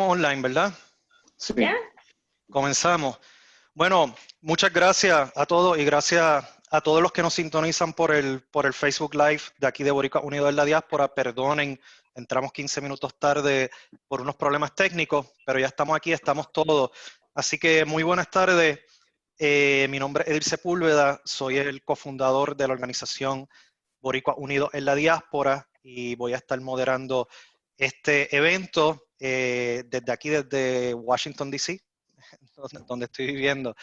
Online, ¿verdad? Sí. ¿Ya? Comenzamos. Bueno, muchas gracias a todos y gracias a todos los que nos sintonizan por el Facebook Live de aquí de Boricua Unido de la Diáspora. Perdonen, entramos 15 minutos tarde por unos problemas técnicos, pero ya estamos aquí, estamos todos. Así que muy buenas tardes. Mi nombre es Edil Sepúlveda, soy el cofundador de la organización Boricua Unido en la Diáspora y voy a estar moderando este evento desde aquí, desde Washington, D.C., donde estoy viviendo.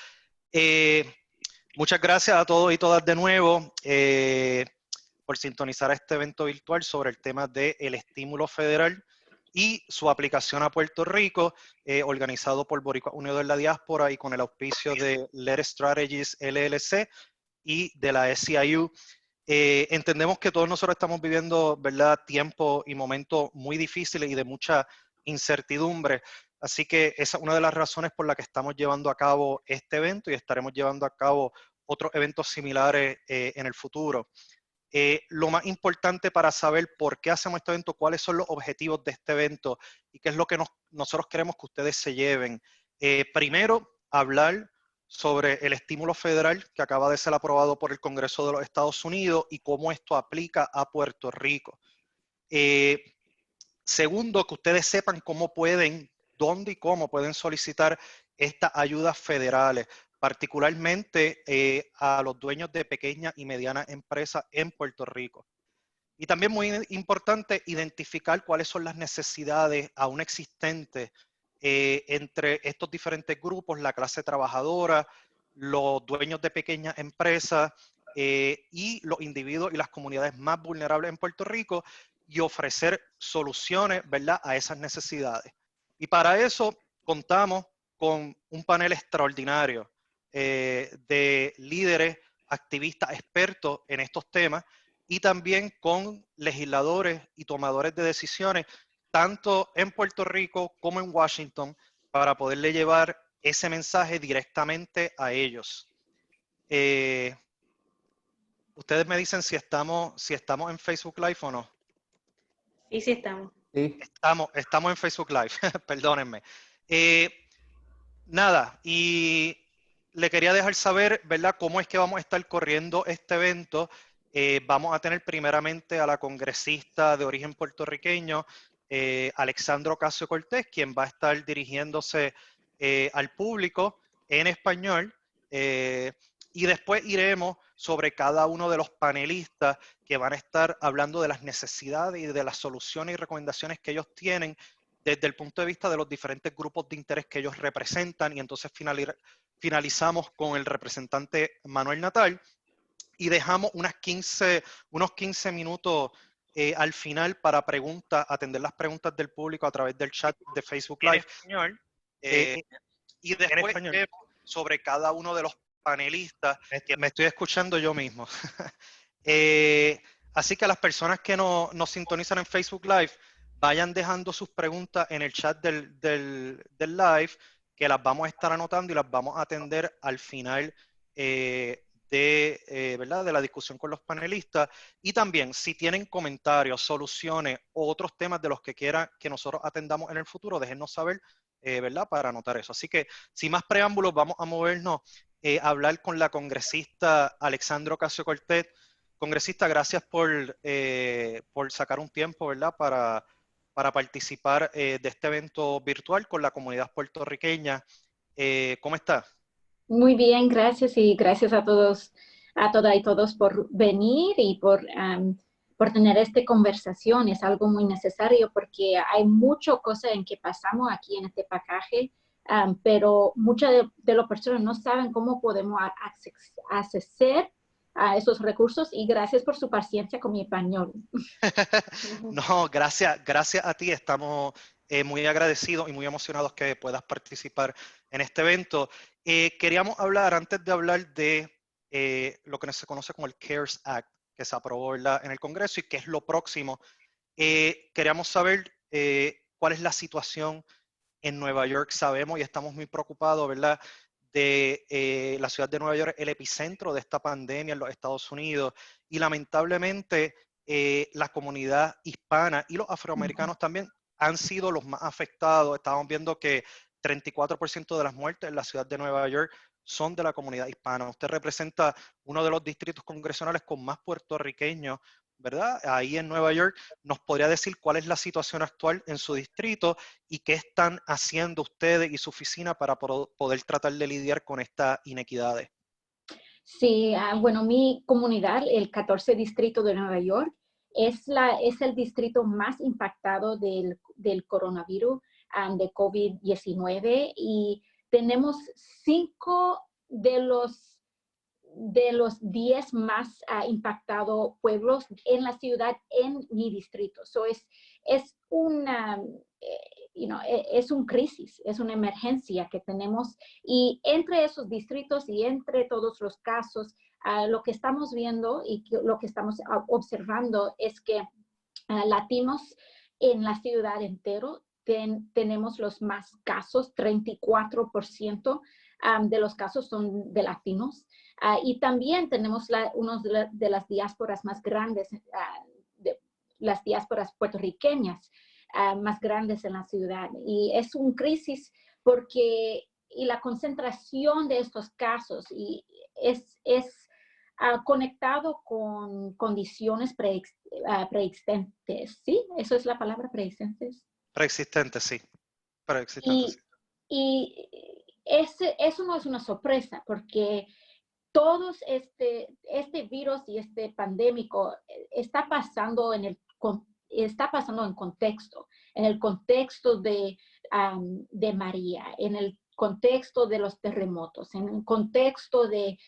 Muchas gracias a todos y todas de nuevo por sintonizar este evento virtual sobre el tema del estímulo federal y su aplicación a Puerto Rico, organizado por Boricua Unido en la Diáspora y con el auspicio de Letter Strategies LLC y de la SEIU. Entendemos que todos nosotros estamos viviendo, ¿verdad?, tiempos y momentos muy difíciles y de mucha incertidumbre. Así que esa es una de las razones por las que estamos llevando a cabo este evento y estaremos llevando a cabo otros eventos similares en el futuro. Lo más importante para saber por qué hacemos este evento, cuáles son los objetivos de este evento y qué es lo que nosotros queremos que ustedes se lleven. Primero, hablar sobre el estímulo federal que acaba de ser aprobado por el Congreso de los Estados Unidos y cómo esto aplica a Puerto Rico. Segundo, que ustedes sepan cómo pueden, dónde y cómo pueden solicitar estas ayudas federales, particularmente a los dueños de pequeñas y medianas empresas en Puerto Rico. Y también muy importante identificar cuáles son las necesidades aún existentes entre estos diferentes grupos, la clase trabajadora, los dueños de pequeñas empresas y los individuos y las comunidades más vulnerables en Puerto Rico y ofrecer soluciones, ¿verdad?, a esas necesidades. Y para eso contamos con un panel extraordinario de líderes, activistas, expertos en estos temas y también con legisladores y tomadores de decisiones, tanto en Puerto Rico como en Washington, para poderle llevar ese mensaje directamente a ellos. Ustedes me dicen si estamos en Facebook Live o no. Sí, sí estamos. Sí. Estamos en Facebook Live, perdónenme. Nada, y le quería dejar saber, ¿verdad?, cómo es que vamos a estar corriendo este evento. Vamos a tener primeramente a la congresista de origen puertorriqueño, Alexandra Ocasio-Cortez, quien va a estar dirigiéndose al público en español. Y después iremos sobre cada uno de los panelistas que van a estar hablando de las necesidades y de las soluciones y recomendaciones que ellos tienen desde el punto de vista de los diferentes grupos de interés que ellos representan. Y entonces finalizamos con el representante Manuel Natal y dejamos unos 15 minutos al final para atender las preguntas del público a través del chat de Facebook Live. En español. Y después sobre cada uno de los panelistas, que me estoy escuchando yo mismo. Así que a las personas que nos sintonizan en Facebook Live, vayan dejando sus preguntas en el chat del live, que las vamos a estar anotando y las vamos a atender al final ¿verdad?, de la discusión con los panelistas. Y también, si tienen comentarios, soluciones o otros temas de los que quieran que nosotros atendamos en el futuro, déjennos saber, ¿verdad?, para anotar eso. Así que, sin más preámbulos, vamos a movernos a hablar con la congresista Alexandra Ocasio-Cortez. Congresista, gracias por sacar un tiempo, ¿verdad?, para participar de este evento virtual con la comunidad puertorriqueña. ¿Cómo está? Muy bien, gracias y gracias a todos, a todas y todos por venir y por tener esta conversación. Es algo muy necesario porque hay muchas cosas en que pasamos aquí en este pacaje, pero muchas de las personas no saben cómo podemos acceder a esos recursos y gracias por su paciencia con mi español. No, gracias a ti. Estamos muy agradecidos y muy emocionados que puedas participar en este evento. Queríamos hablar, antes de hablar de lo que se conoce como el CARES Act, que se aprobó, ¿verdad?, en el Congreso y que es lo próximo. Queríamos saber cuál es la situación en Nueva York. Sabemos y estamos muy preocupados, ¿verdad?, de la ciudad de Nueva York, el epicentro de esta pandemia en los Estados Unidos, y lamentablemente la comunidad hispana y los afroamericanos también han sido los más afectados. Estábamos viendo que 34% de las muertes en la ciudad de Nueva York son de la comunidad hispana. Usted representa uno de los distritos congresionales con más puertorriqueños, ¿verdad? Ahí en Nueva York. ¿Nos podría decir cuál es la situación actual en su distrito y qué están haciendo ustedes y su oficina para poder tratar de lidiar con estas inequidades? Sí, bueno, mi comunidad, el 14 Distrito de Nueva York, es el distrito más impactado del coronavirus, de COVID-19, y tenemos 5 de los 10 más impactados pueblos en la ciudad, en mi distrito. Es una, es un crisis, es una emergencia que tenemos, y entre esos distritos y entre todos los casos, lo que estamos viendo y lo que estamos observando es que latinos en la ciudad entero tenemos los más casos. 34% de los casos son de latinos. Y también tenemos una de las diásporas más grandes, las diásporas puertorriqueñas más grandes en la ciudad. Y es una crisis porque la concentración de estos casos es conectado con condiciones preexistentes. ¿Sí? ¿Eso es la palabra, preexistentes? Preexistente, sí. Preexistente, sí. Y eso no es una sorpresa, porque todos este virus y este pandémico está pasando en el contexto de María, en el contexto de los terremotos, en el contexto de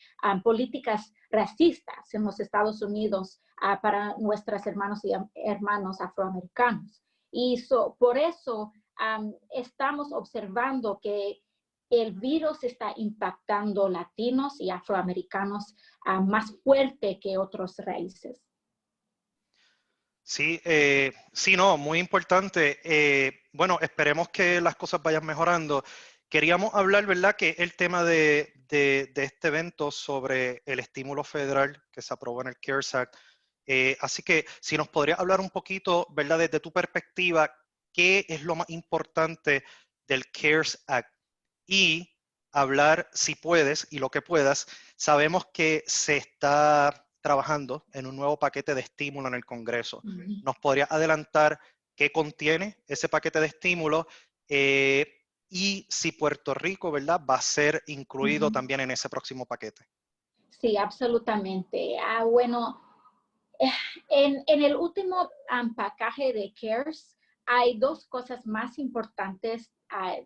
políticas racistas en los Estados Unidos para nuestros hermanos y hermanos afroamericanos. Y por eso estamos observando que el virus está impactando latinos y afroamericanos más fuerte que otros raíces. Sí, sí, no, muy importante. Bueno, esperemos que las cosas vayan mejorando. Queríamos hablar, ¿verdad?, que el tema de este evento sobre el estímulo federal que se aprobó en el CARES Act. Así que si nos podrías hablar un poquito, ¿verdad?, desde tu perspectiva, ¿qué es lo más importante del CARES Act? Y hablar, si puedes, y lo que puedas, sabemos que se está trabajando en un nuevo paquete de estímulo en el Congreso. ¿Nos podría adelantar qué contiene ese paquete de estímulo y si Puerto Rico, ¿verdad?, va a ser incluido también en ese próximo paquete? Sí, absolutamente. Bueno, en el último paquete de CARES hay 2 cosas más importantes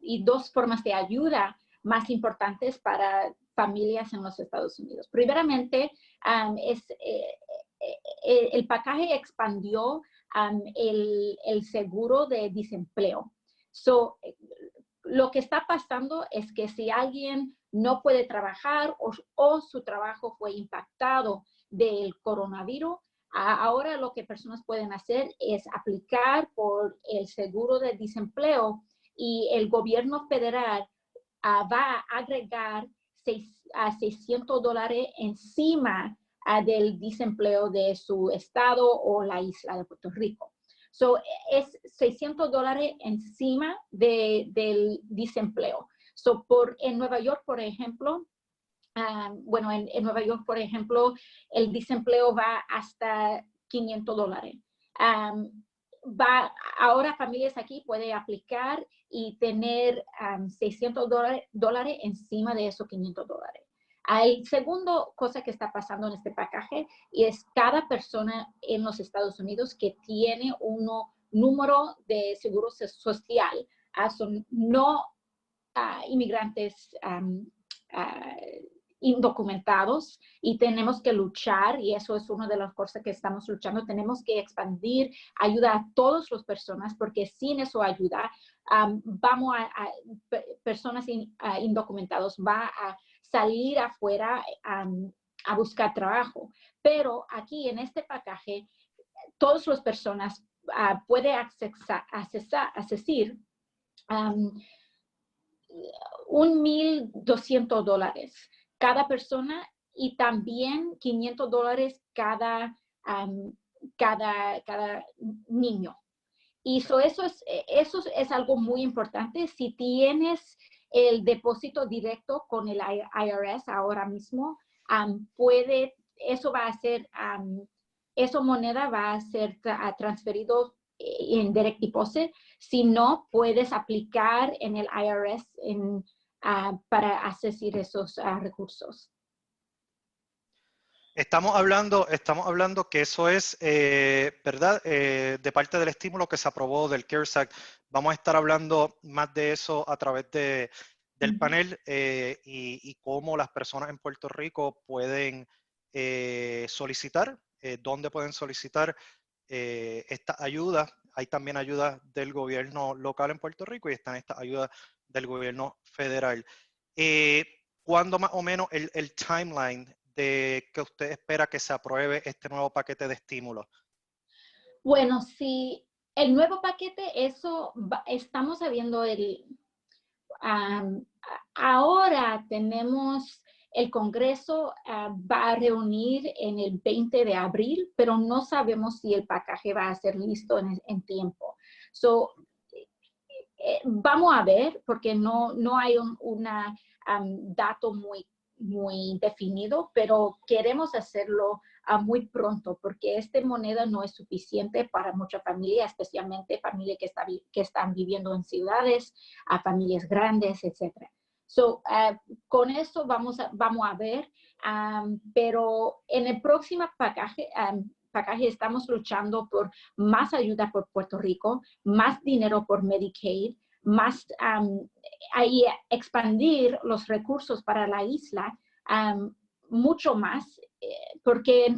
y 2 formas de ayuda más importantes para familias en los Estados Unidos. Primeramente, el paquete expandió el seguro de desempleo. Lo que está pasando es que si alguien no puede trabajar o su trabajo fue impactado del coronavirus, ahora lo que personas pueden hacer es aplicar por el seguro de desempleo, y el gobierno federal va a agregar $600 encima del desempleo de su estado o la isla de Puerto Rico. Es $600 encima del desempleo. En Nueva York, por ejemplo, en Nueva York, por ejemplo, el desempleo va hasta $500. Ahora familias aquí pueden aplicar y tener $600 encima de esos $500. El segundo cosa que está pasando en este paquete es cada persona en los Estados Unidos que tiene un número de seguro social, son no inmigrantes indocumentados, y tenemos que luchar, y eso es una de las cosas que estamos luchando. Tenemos que expandir ayuda a todas las personas, porque sin eso ayuda, personas indocumentados va a salir afuera a buscar trabajo. Pero aquí en este paquete, todas las personas pueden accesar $1,200 cada persona, y también $500 cada niño. eso es algo muy importante. Si tienes el depósito directo con el IRS ahora mismo, eso va a ser, esa moneda va a ser transferido en direct deposit. Si no, puedes aplicar en el IRS para acceder esos recursos. Estamos hablando que eso es, ¿verdad? De parte del estímulo que se aprobó del CARES Act. Vamos a estar hablando más de eso a través del panel y cómo las personas en Puerto Rico pueden solicitar, dónde pueden solicitar esta ayuda. Hay también ayudas del gobierno local en Puerto Rico y están estas ayudas del gobierno federal. ¿Cuándo más o menos el timeline de que usted espera que se apruebe este nuevo paquete de estímulos? Bueno, si el nuevo paquete, estamos viendo ahora tenemos el Congreso va a reunir en el 20 de abril, pero no sabemos si el paquete va a ser listo en tiempo. Vamos a ver, porque no hay un dato muy definido, pero queremos hacerlo muy pronto, porque esta moneda no es suficiente para mucha familia, especialmente familias que están viviendo en ciudades, a familias grandes, etc. Con eso vamos a ver, pero en el próximo paquete estamos luchando por más ayuda por Puerto Rico, más dinero por Medicaid, más ahí expandir los recursos para la isla mucho más, porque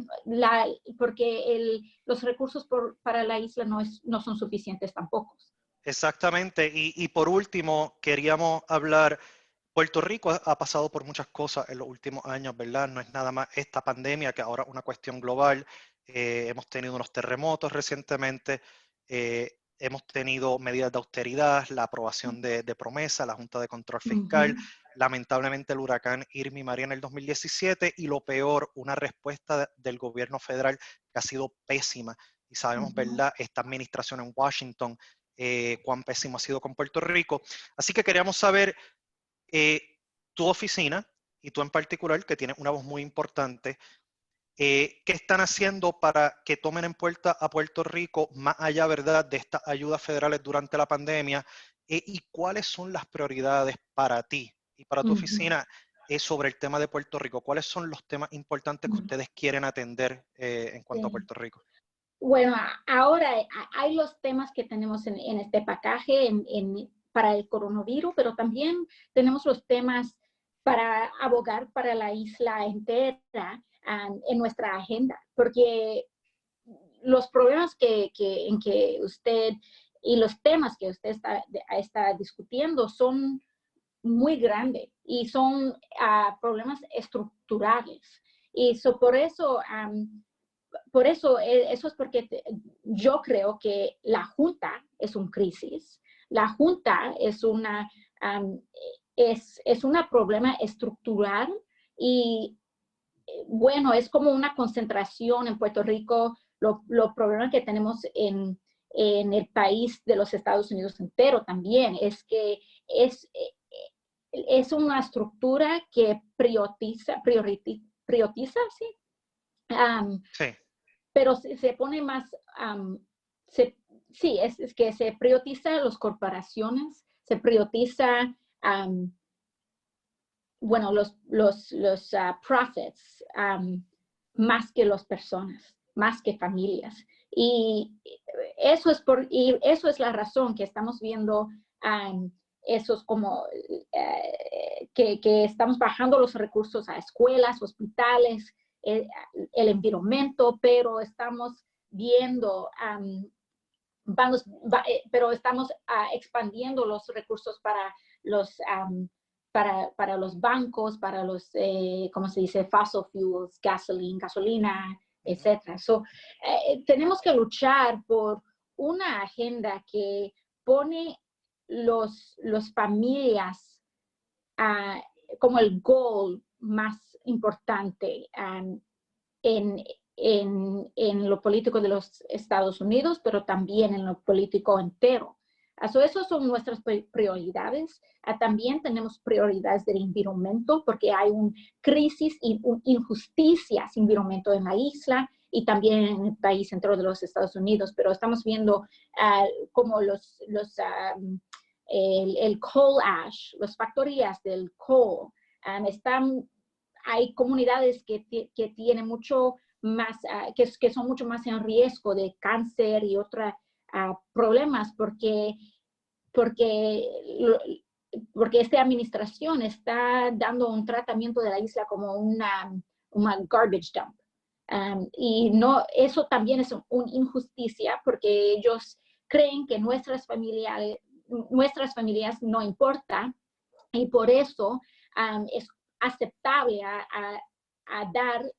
los recursos para la isla no son suficientes tampoco. Exactamente. Y por último, queríamos hablar, Puerto Rico ha pasado por muchas cosas en los últimos años, ¿verdad? No es nada más esta pandemia, que ahora es una cuestión global. Hemos tenido unos terremotos recientemente, hemos tenido medidas de austeridad, la aprobación de promesa, la Junta de Control Fiscal, lamentablemente el huracán Irma y María en el 2017 y lo peor, una respuesta del gobierno federal que ha sido pésima. Y sabemos, ¿verdad?, esta administración en Washington, cuán pésimo ha sido con Puerto Rico. Así que queríamos saber, tu oficina y tú en particular, que tienes una voz muy importante, ¿qué están haciendo para que tomen en cuenta a Puerto Rico más allá, ¿verdad?, de estas ayudas federales durante la pandemia? ¿Y cuáles son las prioridades para ti y para tu oficina sobre el tema de Puerto Rico? ¿Cuáles son los temas importantes que ustedes quieren atender en cuanto a Puerto Rico? Bueno, ahora hay los temas que tenemos en este paquete para el coronavirus, pero también tenemos los temas para abogar para la isla entera en nuestra agenda, porque los problemas en que usted y los temas que usted está discutiendo son muy grandes y son problemas estructurales. Y eso es porque yo creo que la Junta es una crisis. La Junta es una problema estructural y bueno, es como una concentración en Puerto Rico, los problemas que tenemos en el país de los Estados Unidos entero también, es que es una estructura que prioriza, ¿sí? Sí. Pero se pone más, sí, es que se prioriza las corporaciones, se prioriza, bueno, los profits, más que las personas, más que familias. Y eso es la razón que estamos viendo esos como que estamos bajando los recursos a escuelas, hospitales, el environmento, pero estamos viendo, pero estamos expandiendo los recursos para los bancos, para los, ¿cómo se dice? Fossil fuels, gasolina, etc. Tenemos que luchar por una agenda que pone los familias como el goal más importante en en lo político de los Estados Unidos, pero también en lo político entero. Esas son nuestras prioridades. También tenemos prioridades del environamiento porque hay una crisis y una injusticia sin environamiento en la isla y también en el país entero de los Estados Unidos, pero estamos viendo como el coal ash, las factorías del coal, hay comunidades que tienen mucho más, que son mucho más en riesgo de cáncer y otros problemas porque esta administración está dando un tratamiento de la isla como una garbage dump. Y no, eso también es una injusticia porque ellos creen que nuestras familias no importan y por eso es aceptable a dar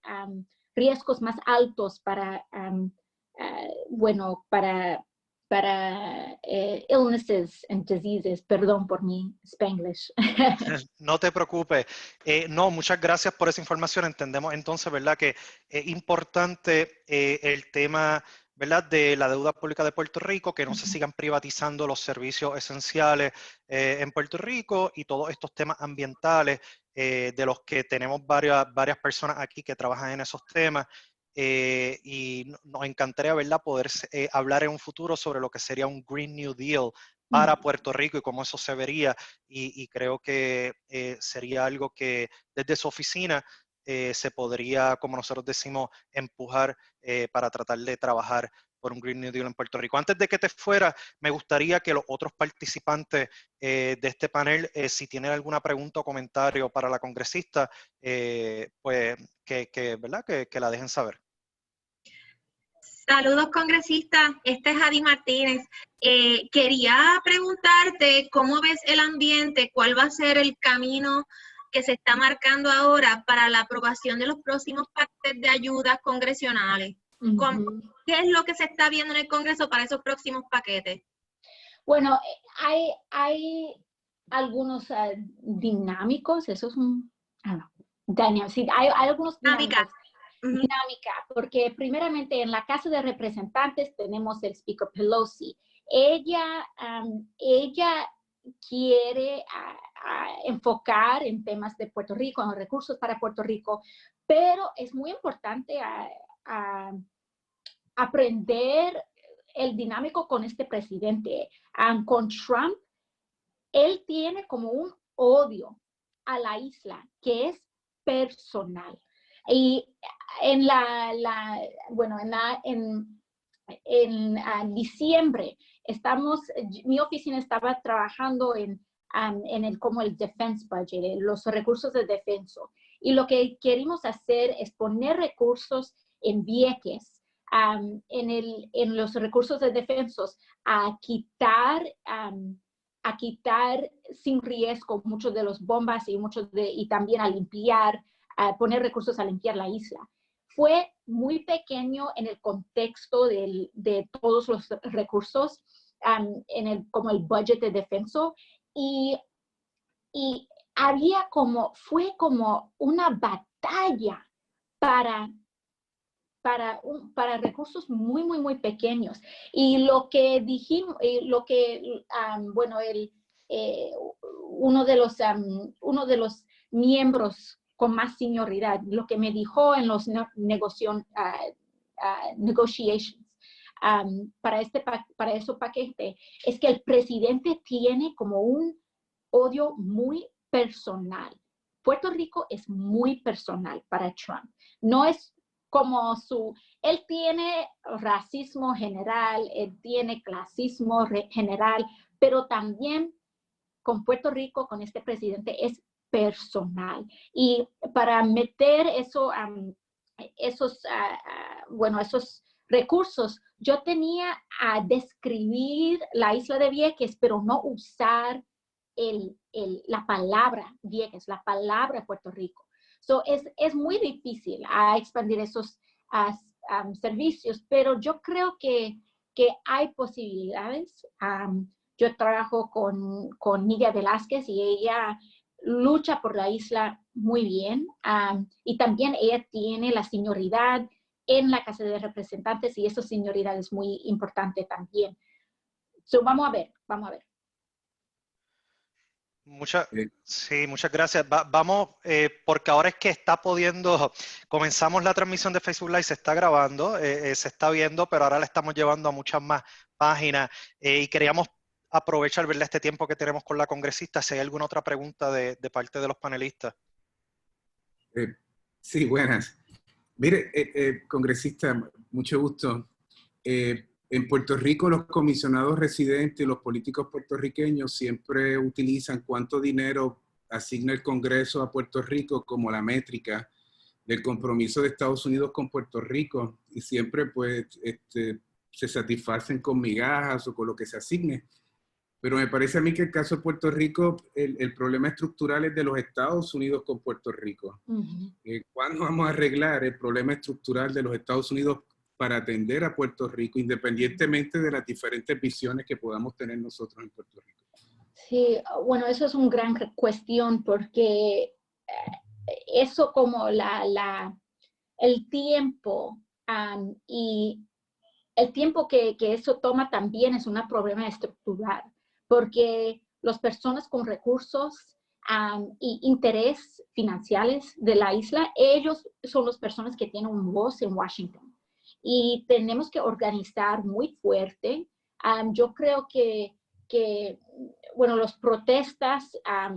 riesgos más altos para illnesses and diseases. Perdón por mi Spanglish. No te preocupes. No, muchas gracias por esa información. Entendemos entonces, ¿verdad?, que es importante el tema, ¿verdad?, de la deuda pública de Puerto Rico, que no se sigan privatizando los servicios esenciales en Puerto Rico y todos estos temas ambientales de los que tenemos varias personas aquí que trabajan en esos temas. Y nos encantaría, ¿verdad?, poder hablar en un futuro sobre lo que sería un Green New Deal para Puerto Rico y cómo eso se vería. Y creo que sería algo que desde su oficina se podría, como nosotros decimos, empujar para tratar de trabajar por un Green New Deal en Puerto Rico. Antes de que te fuera, me gustaría que los otros participantes de este panel, si tienen alguna pregunta o comentario para la congresista, pues ¿verdad?, que la dejen saber. Saludos, congresista. Este es Adi Martínez. Quería preguntarte cómo ves el ambiente, cuál va a ser el camino que se está marcando ahora para la aprobación de los próximos paquetes de ayudas congresionales. ¿Qué es lo que se está viendo en el Congreso para esos próximos paquetes? Bueno, hay algunos dinámicos, eso es un... sí, hay algunos dinámicos. Dinámica, porque primeramente en la Casa de Representantes tenemos el Speaker Pelosi. Ella quiere enfocar en temas de Puerto Rico, en los recursos para Puerto Rico, pero es muy importante aprender el dinámico con este presidente. Con Trump, él tiene como un odio a la isla que es personal. Y en diciembre mi oficina estaba trabajando como el defense budget, los recursos de defensa. Y lo que queremos hacer es poner recursos en Vieques, en los recursos de defensa, a quitar sin riesgo muchos de los bombas y también a limpiar, a poner recursos a limpiar la isla. Fue muy pequeño en el contexto de todos los recursos, como el budget de defensa, y fue como una batalla para recursos muy, muy, muy pequeños. Y lo que dijimos, uno de los miembros con más senioridad, lo que me dijo en los negotiations para ese paquete, es que el presidente tiene como un odio muy personal. Puerto Rico es muy personal para Trump. No es como él tiene racismo general, él tiene clasismo general, pero también con Puerto Rico, con este presidente, es personal. Y para meter esos recursos, yo tenía a describir la isla de Vieques, pero no usar la palabra Vieques, la palabra Puerto Rico. Es muy difícil expandir esos servicios, pero yo creo que hay posibilidades. Yo trabajo con Nidia Velázquez y ella lucha por la isla muy bien. Y también ella tiene la senioridad en la Casa de Representantes, y esa senioridad es muy importante también. So, vamos a ver. Sí, muchas gracias. Vamos, porque ahora es que está pudiendo, comenzamos la transmisión de Facebook Live, se está grabando, se está viendo, pero ahora la estamos llevando a muchas más páginas y queríamos aprovechar, ¿verdad?, este tiempo que tenemos con la congresista, si hay alguna otra pregunta de parte de los panelistas. Sí, buenas. Mire, congresista, mucho gusto. En Puerto Rico, los comisionados residentes y los políticos puertorriqueños siempre utilizan cuánto dinero asigna el Congreso a Puerto Rico como la métrica del compromiso de Estados Unidos con Puerto Rico, y siempre pues se satisfacen con migajas o con lo que se asigne. Pero me parece a mí que el caso de Puerto Rico, el problema estructural es de los Estados Unidos con Puerto Rico. ¿Cuándo vamos a arreglar el problema estructural de los Estados Unidos para atender a Puerto Rico, independientemente de las diferentes visiones que podamos tener nosotros en Puerto Rico? Sí, bueno, eso es una gran cuestión, porque eso como el tiempo y el tiempo que eso toma también es un problema estructural, porque las personas con recursos y interés financieros de la isla, ellos son las personas que tienen un voz en Washington. Y tenemos que organizar muy fuerte. Yo creo que bueno, los protestas a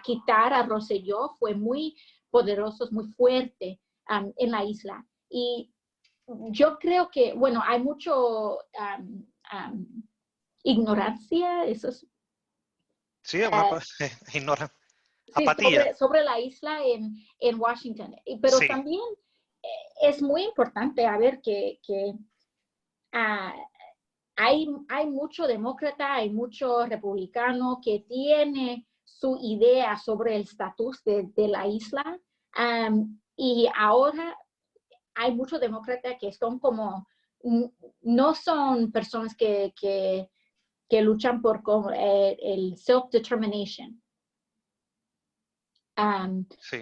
quitar a Rosselló fue muy poderosos, muy fuerte en la isla. Y yo creo que, bueno, hay mucho ignorancia, eso es. Sí, ignora. Sí, Apatía. sobre la isla en Washington. Pero Sí. también es muy importante a ver que hay mucho demócrata, hay mucho republicano que tiene su idea sobre el estatus de la isla, y ahora hay muchos demócratas que son como, no son personas que luchan por el self-determination. Sí.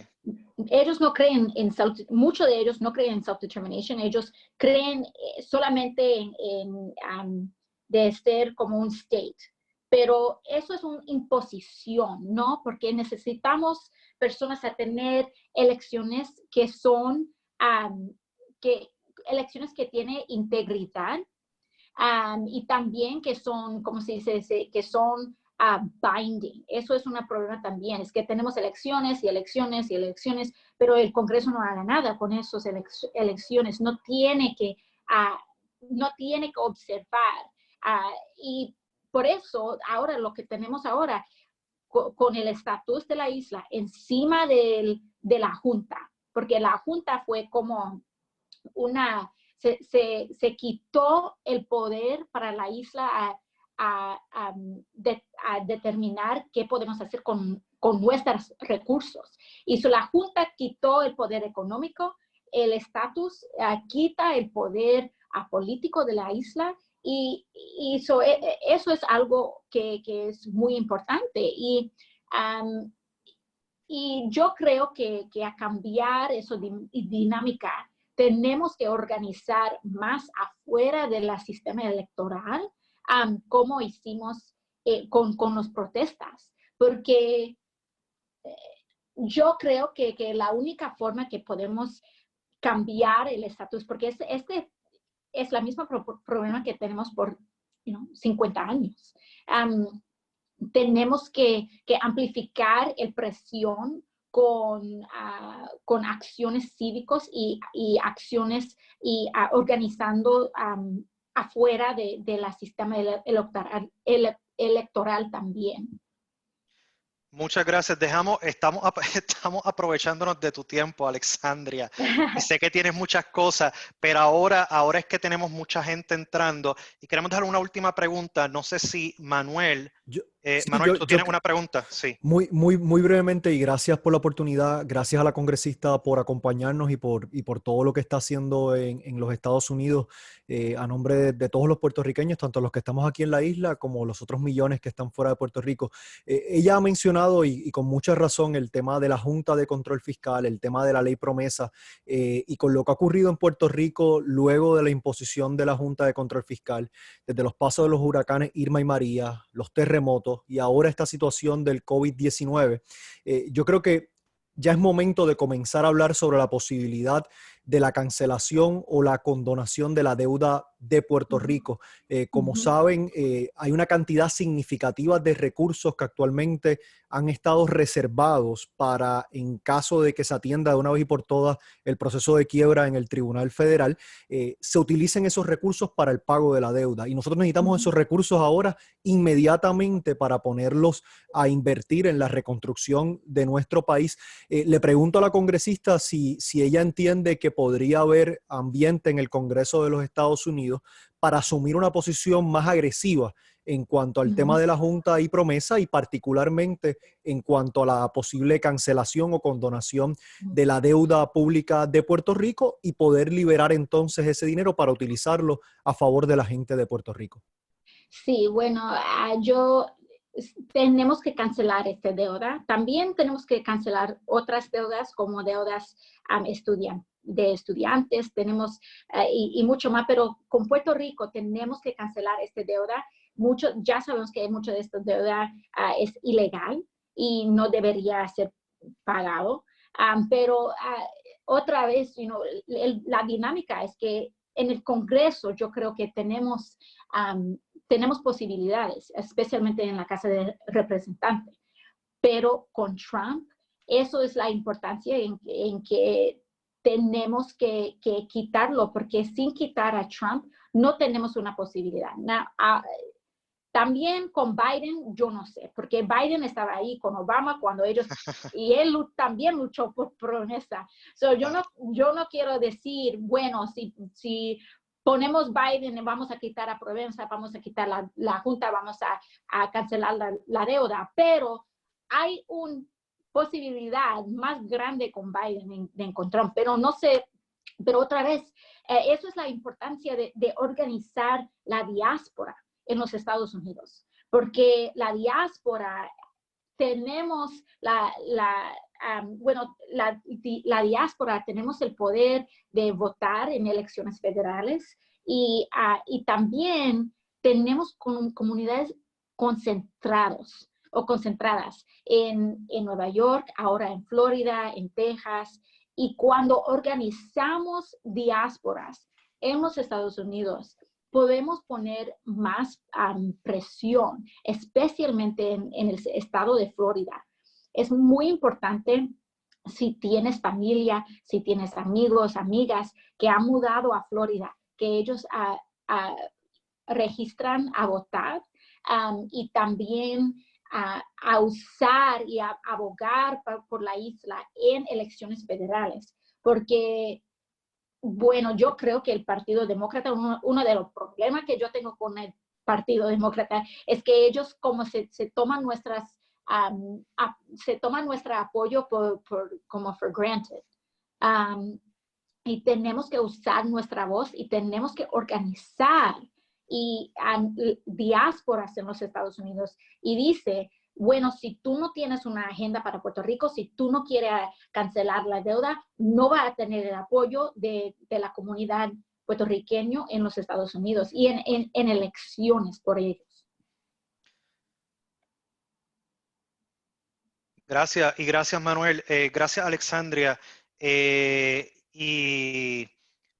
Ellos no creen muchos de ellos no creen en self-determination, ellos creen solamente de ser como un state. Pero eso es una imposición, ¿no? Porque necesitamos personas a tener elecciones que son, elecciones que tienen integridad, y también que son, ¿cómo se dice? Que son binding. Eso es un problema también, es que tenemos elecciones y elecciones y elecciones, pero el Congreso no haga nada con esas elecciones, no tiene que observar. Y por eso, ahora lo que tenemos ahora, con el estatus de la isla encima de la Junta, porque la Junta fue como se quitó el poder para la isla a determinar qué podemos hacer con nuestros recursos. Y la Junta quitó el poder económico, el estatus, quita el poder político de la isla, y eso es algo que es muy importante. Y yo creo que a cambiar esa dinámica, tenemos que organizar más afuera del sistema electoral, como hicimos con las protestas, porque yo creo que la única forma que podemos cambiar el estatus, porque este es la misma problema que tenemos por 50 años. Tenemos que amplificar la presión con acciones cívicos y acciones y organizando afuera del sistema electoral también. Muchas gracias. Estamos aprovechándonos de tu tiempo, Alexandria. Y sé que tienes muchas cosas, pero ahora es que tenemos mucha gente entrando y queremos dejar una última pregunta. No sé si Manuel Sí, Manuel, ¿tú tienes una pregunta? Sí. Muy brevemente, y gracias por la oportunidad, gracias a la congresista por acompañarnos y por todo lo que está haciendo en los Estados Unidos, a nombre de todos los puertorriqueños, tanto los que estamos aquí en la isla como los otros millones que están fuera de Puerto Rico. Ella ha mencionado, y con mucha razón, el tema de la Junta de Control Fiscal, el tema de la ley promesa, y con lo que ha ocurrido en Puerto Rico luego de la imposición de la Junta de Control Fiscal, desde los pasos de los huracanes Irma y María, los terremotos y ahora esta situación del COVID-19, yo creo que ya es momento de comenzar a hablar sobre la posibilidad de la cancelación o la condonación de la deuda de Puerto Rico. Como saben, hay una cantidad significativa de recursos que actualmente han estado reservados para, en caso de que se atienda de una vez y por todas el proceso de quiebra en el Tribunal Federal, se utilicen esos recursos para el pago de la deuda. Y nosotros necesitamos esos recursos ahora inmediatamente para ponerlos a invertir en la reconstrucción de nuestro país. Le pregunto a la congresista si ella entiende que podría haber ambiente en el Congreso de los Estados Unidos para asumir una posición más agresiva en cuanto al tema de la Junta y promesa, y particularmente en cuanto a la posible cancelación o condonación de la deuda pública de Puerto Rico, y poder liberar entonces ese dinero para utilizarlo a favor de la gente de Puerto Rico. Sí, bueno, tenemos que cancelar esta deuda. También tenemos que cancelar otras deudas como deudas de estudiantes, tenemos y mucho más, pero con Puerto Rico tenemos que cancelar esta deuda. Ya sabemos que mucho de esta deuda es ilegal y no debería ser pagado, pero otra vez, la dinámica es que en el Congreso yo creo que tenemos posibilidades, especialmente en la Casa de Representantes, pero con Trump, eso es la importancia en que tenemos que quitarlo, porque sin quitar a Trump no tenemos una posibilidad. También con Biden, yo no sé, porque Biden estaba ahí con Obama cuando ellos, y él también luchó por promesa. Yo no quiero decir, bueno, si ponemos Biden, vamos a quitar a Provenza, vamos a quitar la Junta, vamos a cancelar la deuda, pero hay una posibilidad más grande con Biden con Trump, pero no sé, pero otra vez, eso es la importancia de organizar la diáspora en los Estados Unidos, porque la diáspora, tenemos la diáspora, tenemos el poder de votar en elecciones federales y también tenemos comunidades concentradas en Nueva York, ahora en Florida, en Texas, y cuando organizamos diásporas en los Estados Unidos, podemos poner más presión, especialmente en el estado de Florida. Es muy importante, si tienes familia, si tienes amigos, amigas que han mudado a Florida, que ellos registran a votar, y también a usar y a abogar por la isla en elecciones federales, porque bueno, yo creo que el Partido Demócrata, uno de los problemas que yo tengo con el Partido Demócrata es que ellos como se toman nuestro apoyo como for granted. Y tenemos que usar nuestra voz y tenemos que organizar diásporas en los Estados Unidos. Y dice, bueno, si tú no tienes una agenda para Puerto Rico, si tú no quieres cancelar la deuda, no va a tener el apoyo de la comunidad puertorriqueña en los Estados Unidos y en elecciones por ellos. Gracias, y gracias Manuel, gracias Alexandria, y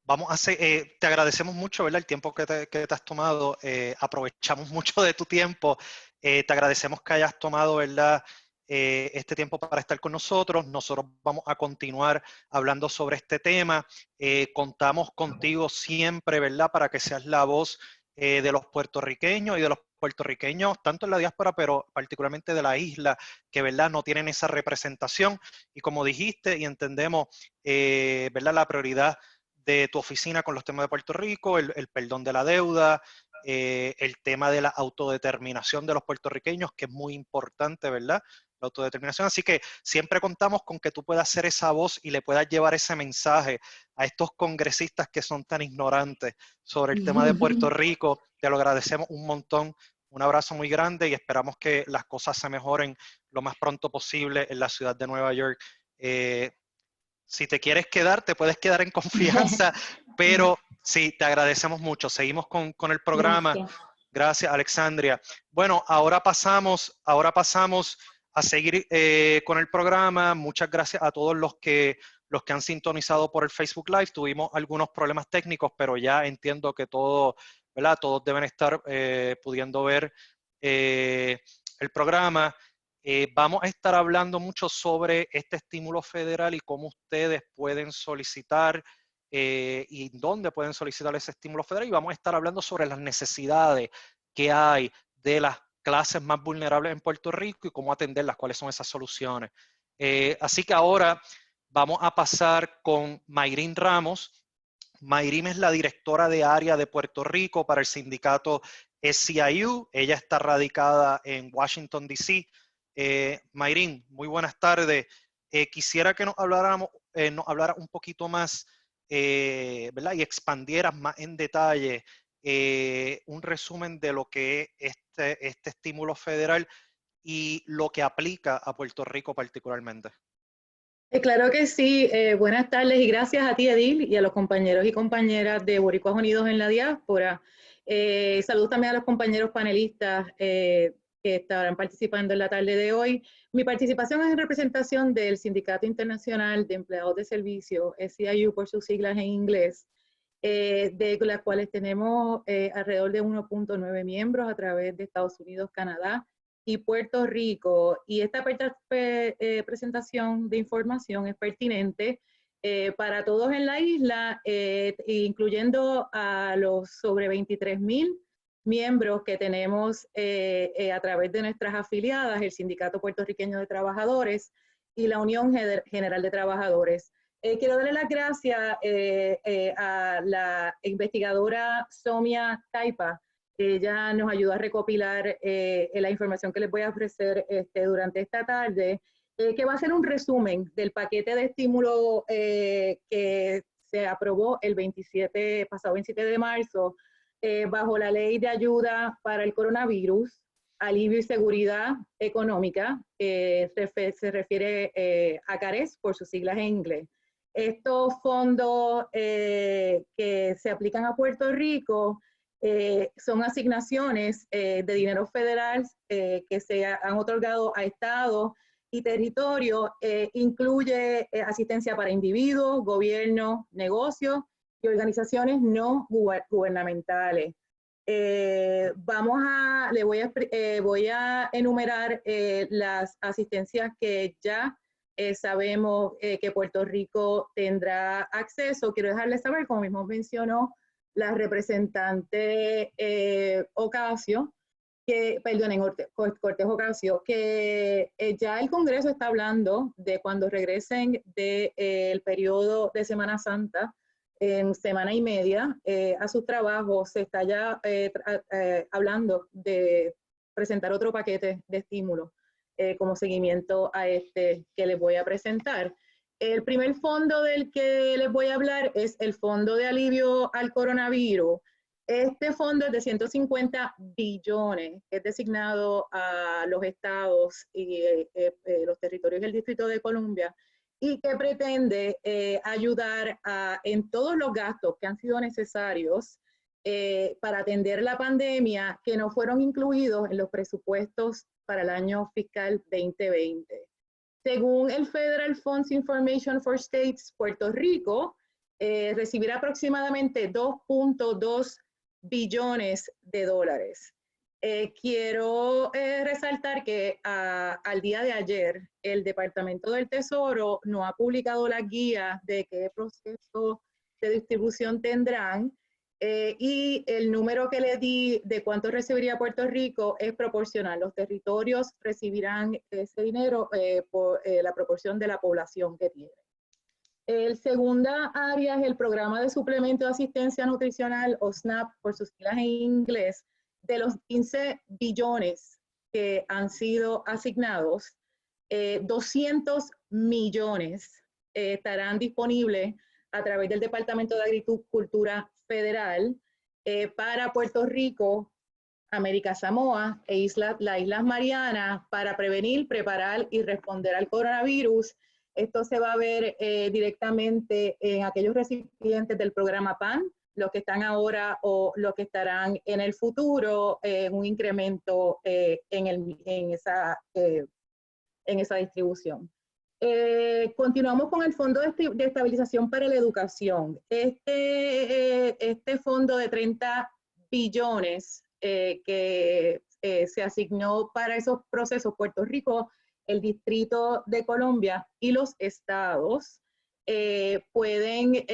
vamos a hacer, te agradecemos mucho, ¿verdad? El tiempo que te has tomado, aprovechamos mucho de tu tiempo, te agradecemos que hayas tomado, ¿verdad? Este tiempo para estar con nosotros. Nosotros vamos a continuar hablando sobre este tema, contamos contigo siempre, ¿verdad? Para que seas la voz de los puertorriqueños y de los puertorriqueños, tanto en la diáspora, pero particularmente de la isla, que ¿verdad? No tienen esa representación. Y como dijiste, y entendemos, ¿verdad? La prioridad de tu oficina con los temas de Puerto Rico, el perdón de la deuda el tema de la autodeterminación de los puertorriqueños, que es muy importante, ¿verdad? La autodeterminación. Así que siempre contamos con que tú puedas ser esa voz y le puedas llevar ese mensaje a estos congresistas que son tan ignorantes sobre el tema de Puerto Rico. Te lo agradecemos un montón. Un abrazo muy grande y esperamos que las cosas se mejoren lo más pronto posible en la ciudad de Nueva York. Si te quieres quedar, te puedes quedar en confianza, pero sí, te agradecemos mucho. Seguimos con el programa. Gracias. Gracias, Alexandria. Bueno, ahora pasamos a seguir con el programa. Muchas gracias a todos los que han sintonizado por el Facebook Live. Tuvimos algunos problemas técnicos, pero ya entiendo que todo, ¿verdad? Todos deben estar pudiendo ver el programa. Vamos a estar hablando mucho sobre este estímulo federal y cómo ustedes pueden solicitar y dónde pueden solicitar ese estímulo federal. Y vamos a estar hablando sobre las necesidades que hay de las clases más vulnerables en Puerto Rico y cómo atenderlas, cuáles son esas soluciones. Así que ahora vamos a pasar con Mayrín Ramos. Mayrín es la directora de área de Puerto Rico para el sindicato SEIU. Ella está radicada en Washington, D.C. Mayrín, muy buenas tardes. Quisiera que nos hablara un poquito más, ¿verdad? Y expandieras más en detalle un resumen de lo que es este estímulo federal y lo que aplica a Puerto Rico particularmente. Claro que sí. Buenas tardes y gracias a ti, Edil, y a los compañeros y compañeras de Boricuas Unidos en la Diáspora. Saludos también a los compañeros panelistas que estarán participando en la tarde de hoy. Mi participación es en representación del Sindicato Internacional de Empleados de Servicio, SEIU por sus siglas en inglés, de las cuales tenemos alrededor de 1.9 miembros a través de Estados Unidos, Canadá y Puerto Rico. Y esta presentación de información es pertinente para todos en la isla, incluyendo a los sobre 23,000 miembros que tenemos a través de nuestras afiliadas, el Sindicato Puertorriqueño de Trabajadores y la Unión General de Trabajadores. Quiero darle las gracias a la investigadora Somia Taipa. Ella nos ayudó a recopilar la información que les voy a ofrecer durante esta tarde, que va a ser un resumen del paquete de estímulo que se aprobó el pasado 27 de marzo bajo la Ley de Ayuda para el Coronavirus, Alivio y Seguridad Económica, se refiere a CARES por sus siglas en inglés. Estos fondos que se aplican a Puerto Rico son asignaciones de dinero federal que se han otorgado a estados y territorios, incluye asistencia para individuos, gobiernos, negocios y organizaciones no gubernamentales. Voy a enumerar las asistencias que ya sabemos que Puerto Rico tendrá acceso. Quiero dejarles saber, como mismo mencionó la representante Ocasio, Cortés Ocasio, que ya el Congreso está hablando de cuando regresen del periodo de Semana Santa, en semana y media, a sus trabajos. Se está ya hablando de presentar otro paquete de estímulo como seguimiento a este que les voy a presentar. El primer fondo del que les voy a hablar es el Fondo de Alivio al Coronavirus. Este fondo es de 150 billones, que es designado a los estados y los territorios del Distrito de Columbia, y que pretende ayudar en todos los gastos que han sido necesarios para atender la pandemia, que no fueron incluidos en los presupuestos para el año fiscal 2020. Según el Federal Funds Information for States, Puerto Rico recibirá aproximadamente 2.2 billones de dólares. Quiero resaltar que al día de ayer el Departamento del Tesoro no ha publicado la guía de qué proceso de distribución tendrán, y el número que le di de cuánto recibiría Puerto Rico es proporcional. Los territorios recibirán ese dinero por la proporción de la población que tienen. El segunda área es el Programa de Suplemento de Asistencia Nutricional, o SNAP, por sus siglas en inglés. De los 15 billones que han sido asignados, 200 millones estarán disponibles a través del Departamento de Agricultura Federal para Puerto Rico, América Samoa e las Islas Marianas para prevenir, preparar y responder al coronavirus. Esto se va a ver directamente en aquellos recipientes del programa PAN, los que están ahora o los que estarán en el futuro, un incremento en esa distribución. Continuamos con el Fondo de Estabilización para la Educación. Este fondo de 30 billones que se asignó para esos procesos, Puerto Rico, el Distrito de Columbia y los estados pueden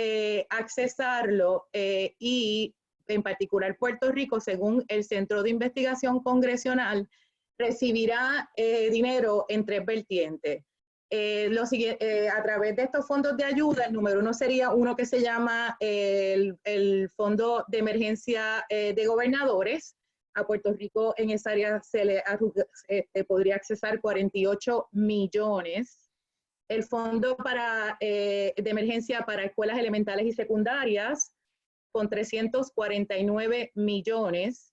accesarlo y en particular Puerto Rico, según el Centro de Investigación Congresional, recibirá dinero en 3 vertientes. A través de estos fondos de ayuda, el número 1 sería uno que se llama el Fondo de Emergencia de Gobernadores. A Puerto Rico en esa área se le podría accesar 48 millones. El Fondo de Emergencia para Escuelas Elementales y Secundarias con 349 millones.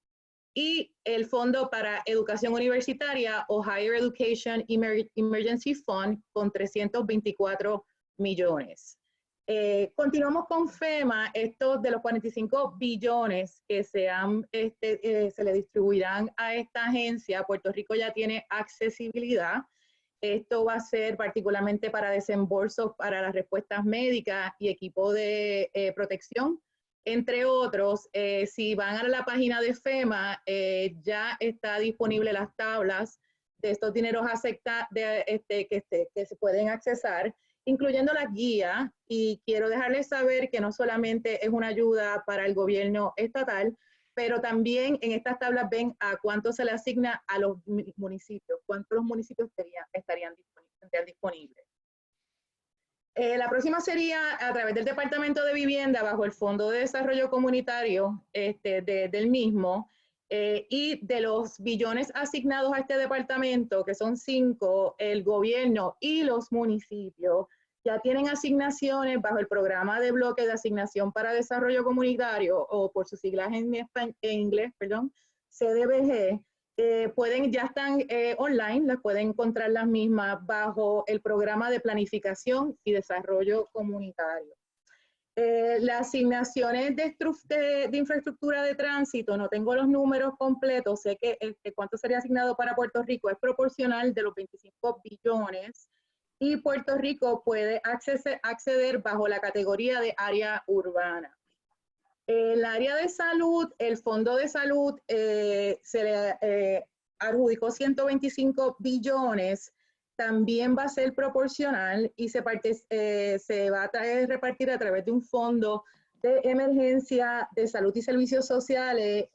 Y el Fondo para Educación Universitaria o Higher Education Emergency Fund con 324 millones. Continuamos con FEMA. Estos de los 45 billones que se le distribuirán a esta agencia, Puerto Rico ya tiene accesibilidad. Esto va a ser particularmente para desembolsos para las respuestas médicas y equipo de protección. Entre otros, si van a la página de FEMA, ya está disponible las tablas de estos dineros que se pueden accesar, incluyendo las guías, y quiero dejarles saber que no solamente es una ayuda para el gobierno estatal, pero también en estas tablas ven a cuánto se le asigna a los municipios, cuántos los municipios estarían disponibles. La próxima sería a través del Departamento de Vivienda, bajo el Fondo de Desarrollo Comunitario del mismo, y de los billones asignados a este departamento, que son 5, el gobierno y los municipios ya tienen asignaciones bajo el Programa de Bloque de Asignación para Desarrollo Comunitario, o por sus siglas en inglés, CDBG. Ya están online, las pueden encontrar las mismas bajo el Programa de Planificación y Desarrollo Comunitario. Las asignaciones de infraestructura de tránsito, no tengo los números completos, sé que cuánto sería asignado para Puerto Rico es proporcional de los 25 billones y Puerto Rico puede acceder bajo la categoría de área urbana. El área de salud, el Fondo de Salud se le adjudicó 125 billones, también va a ser proporcional y se va a repartir a través de un fondo de emergencia de salud y servicios sociales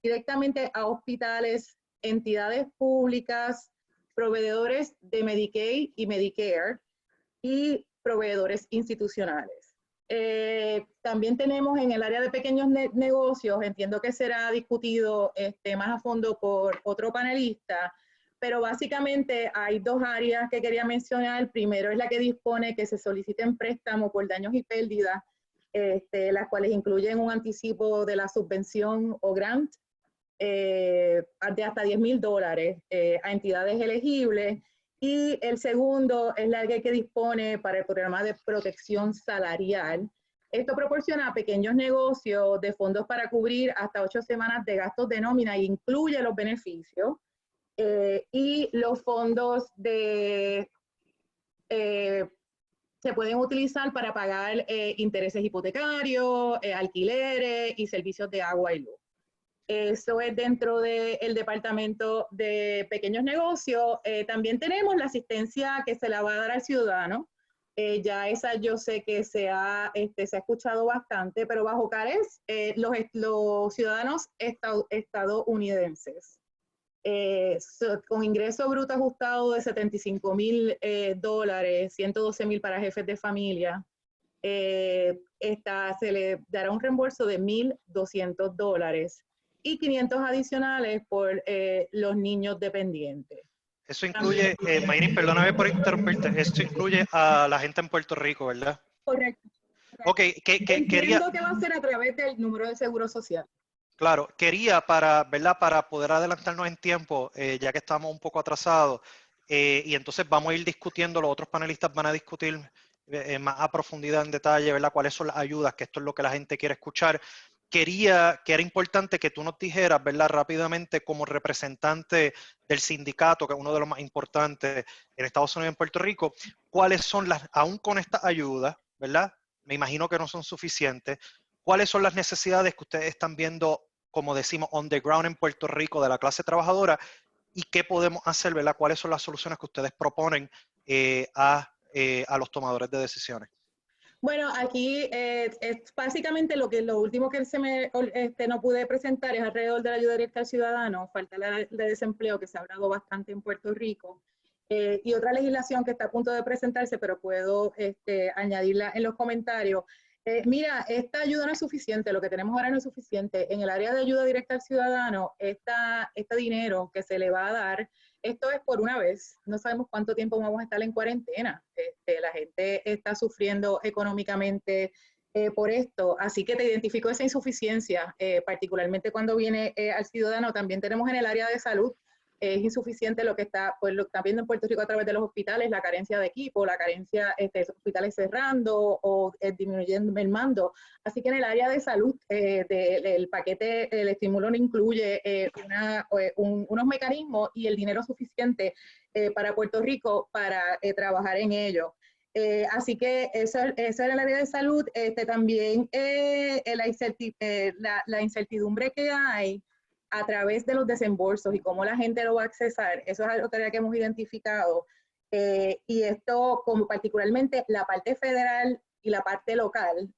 directamente a hospitales, entidades públicas, proveedores de Medicaid y Medicare y proveedores institucionales. También tenemos en el área de pequeños negocios, entiendo que será discutido más a fondo por otro panelista, pero básicamente hay 2 áreas que quería mencionar. Primero es la que dispone que se soliciten préstamos por daños y pérdidas, las cuales incluyen un anticipo de la subvención o grant de hasta $10,000 a entidades elegibles. Y el segundo es la que dispone para el programa de protección salarial. Esto proporciona a pequeños negocios de fondos para cubrir hasta 8 semanas de gastos de nómina e incluye los beneficios. Y los fondos se pueden utilizar para pagar intereses hipotecarios, alquileres y servicios de agua y luz. Eso es dentro del Departamento de Pequeños Negocios. También tenemos la asistencia que se la va a dar al ciudadano. Ya esa yo sé que se ha escuchado bastante, pero bajo CARES, los ciudadanos estadounidenses con ingreso bruto ajustado de $75,000, $112,000 para jefes de familia, se le dará un reembolso de $1,200 y 500 adicionales por los niños dependientes. Eso incluye, Mayrin, perdóname por interrumpirte, esto incluye a la gente en Puerto Rico, ¿verdad? Correcto. Ok, Entiendo que va a ser a través del número de seguro social. Claro, quería ¿verdad? Para poder adelantarnos en tiempo, ya que estamos un poco atrasados, y entonces vamos a ir discutiendo, los otros panelistas van a discutir más a profundidad en detalle, ¿verdad? Cuáles son las ayudas, que esto es lo que la gente quiere escuchar. Que era importante que tú nos dijeras, ¿verdad? Rápidamente, como representante del sindicato, que es uno de los más importantes en Estados Unidos y en Puerto Rico, cuáles son aún con estas ayudas, ¿verdad? Me imagino que no son suficientes. ¿Cuáles son las necesidades que ustedes están viendo, como decimos, on the ground en Puerto Rico de la clase trabajadora? ¿Y qué podemos hacer, ¿verdad? ¿Cuáles son las soluciones que ustedes proponen a los tomadores de decisiones? Bueno, aquí es básicamente lo último que no pude presentar es alrededor de la ayuda directa al ciudadano, falta de desempleo que se ha hablado bastante en Puerto Rico, y otra legislación que está a punto de presentarse, pero puedo añadirla en los comentarios. Mira, esta ayuda no es suficiente, lo que tenemos ahora no es suficiente. En el área de ayuda directa al ciudadano, este dinero que se le va a dar, esto es por una vez, no sabemos cuánto tiempo vamos a estar en cuarentena. La gente está sufriendo económicamente por esto, así que te identifico esa insuficiencia, particularmente cuando viene al ciudadano. También tenemos en el área de salud, es insuficiente lo que lo que está viendo en Puerto Rico a través de los hospitales, la carencia de equipo, la carencia de hospitales cerrando o disminuyendo el mando. Así que en el área de salud, el paquete, el estímulo no incluye unos mecanismos y el dinero suficiente para Puerto Rico para trabajar en ello. Así que eso es el área de salud. También la incertidumbre que hay a través de los desembolsos y cómo la gente lo va a accesar, eso es algo que hemos identificado. Y esto, como particularmente la parte federal y la parte local,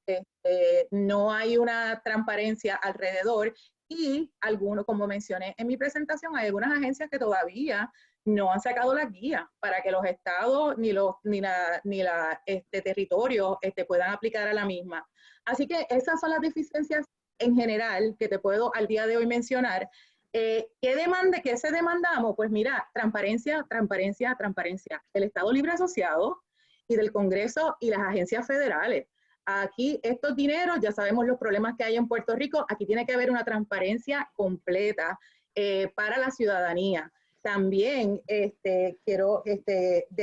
no hay una transparencia alrededor, y algunos, como mencioné en mi presentación, hay algunas agencias que todavía no han sacado las guías para que los estados ni los territorios puedan aplicar a la misma. Así que esas son las deficiencias en general que te puedo al día de hoy mencionar. ¿Qué se demandamos? Pues mira, transparencia, transparencia, transparencia del Estado Libre Asociado y del Congreso y las agencias federales. Aquí estos dineros, ya sabemos los problemas que hay en Puerto Rico, aquí tiene que haber una transparencia completa para la ciudadanía. También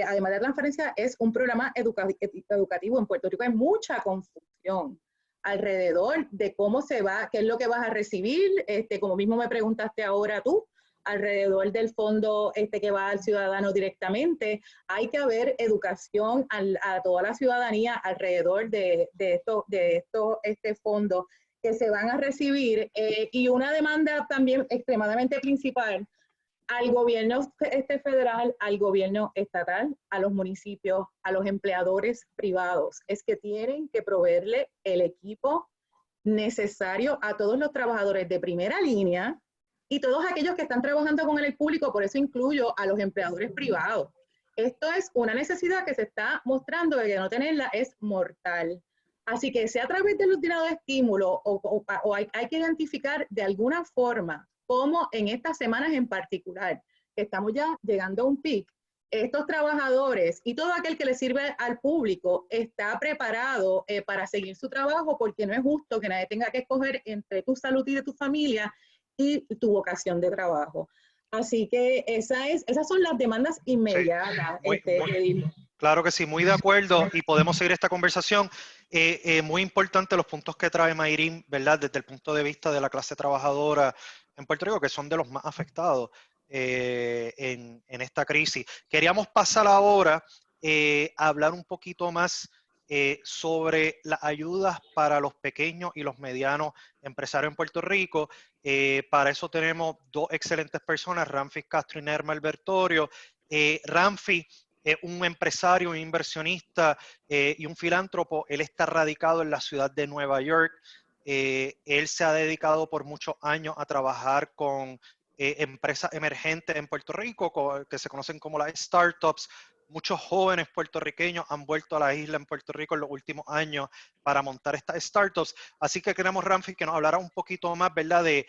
además de transparencia, es un programa educativo. En Puerto Rico hay mucha confusión alrededor de cómo se va, qué es lo que vas a recibir, como mismo me preguntaste ahora tú, alrededor del fondo que va al ciudadano directamente. Hay que haber educación a toda la ciudadanía alrededor de estos fondos que se van a recibir, y una demanda también extremadamente principal al gobierno federal, al gobierno estatal, a los municipios, a los empleadores privados, es que tienen que proveerle el equipo necesario a todos los trabajadores de primera línea y todos aquellos que están trabajando con el público. Por eso incluyo a los empleadores privados. Esto es una necesidad que se está mostrando, que no tenerla es mortal. Así que sea a través de los tirados de estímulo o hay que identificar de alguna forma cómo en estas semanas en particular, que estamos ya llegando a un pic, estos trabajadores y todo aquel que le sirve al público está preparado para seguir su trabajo, porque no es justo que nadie tenga que escoger entre tu salud y de tu familia y tu vocación de trabajo. Así que esas son las demandas inmediatas. Sí, claro que sí, muy de acuerdo, y podemos seguir esta conversación. Muy importante los puntos que trae Mayrin, ¿verdad? Desde el punto de vista de la clase trabajadora en Puerto Rico, que son de los más afectados en esta crisis. Queríamos pasar ahora a hablar un poquito más sobre las ayudas para los pequeños y los medianos empresarios en Puerto Rico. Para eso tenemos dos excelentes personas, Ramfi Castro y Nerma Albertorio. Ramfi es un empresario, un inversionista y un filántropo. Él está radicado en la ciudad de Nueva York. Él se ha dedicado por muchos años a trabajar con empresas emergentes en Puerto Rico, que se conocen como las startups. Muchos jóvenes puertorriqueños han vuelto a la isla en Puerto Rico en los últimos años para montar estas startups. Así que queremos, Ramfi, que nos hablara un poquito más, ¿verdad?, de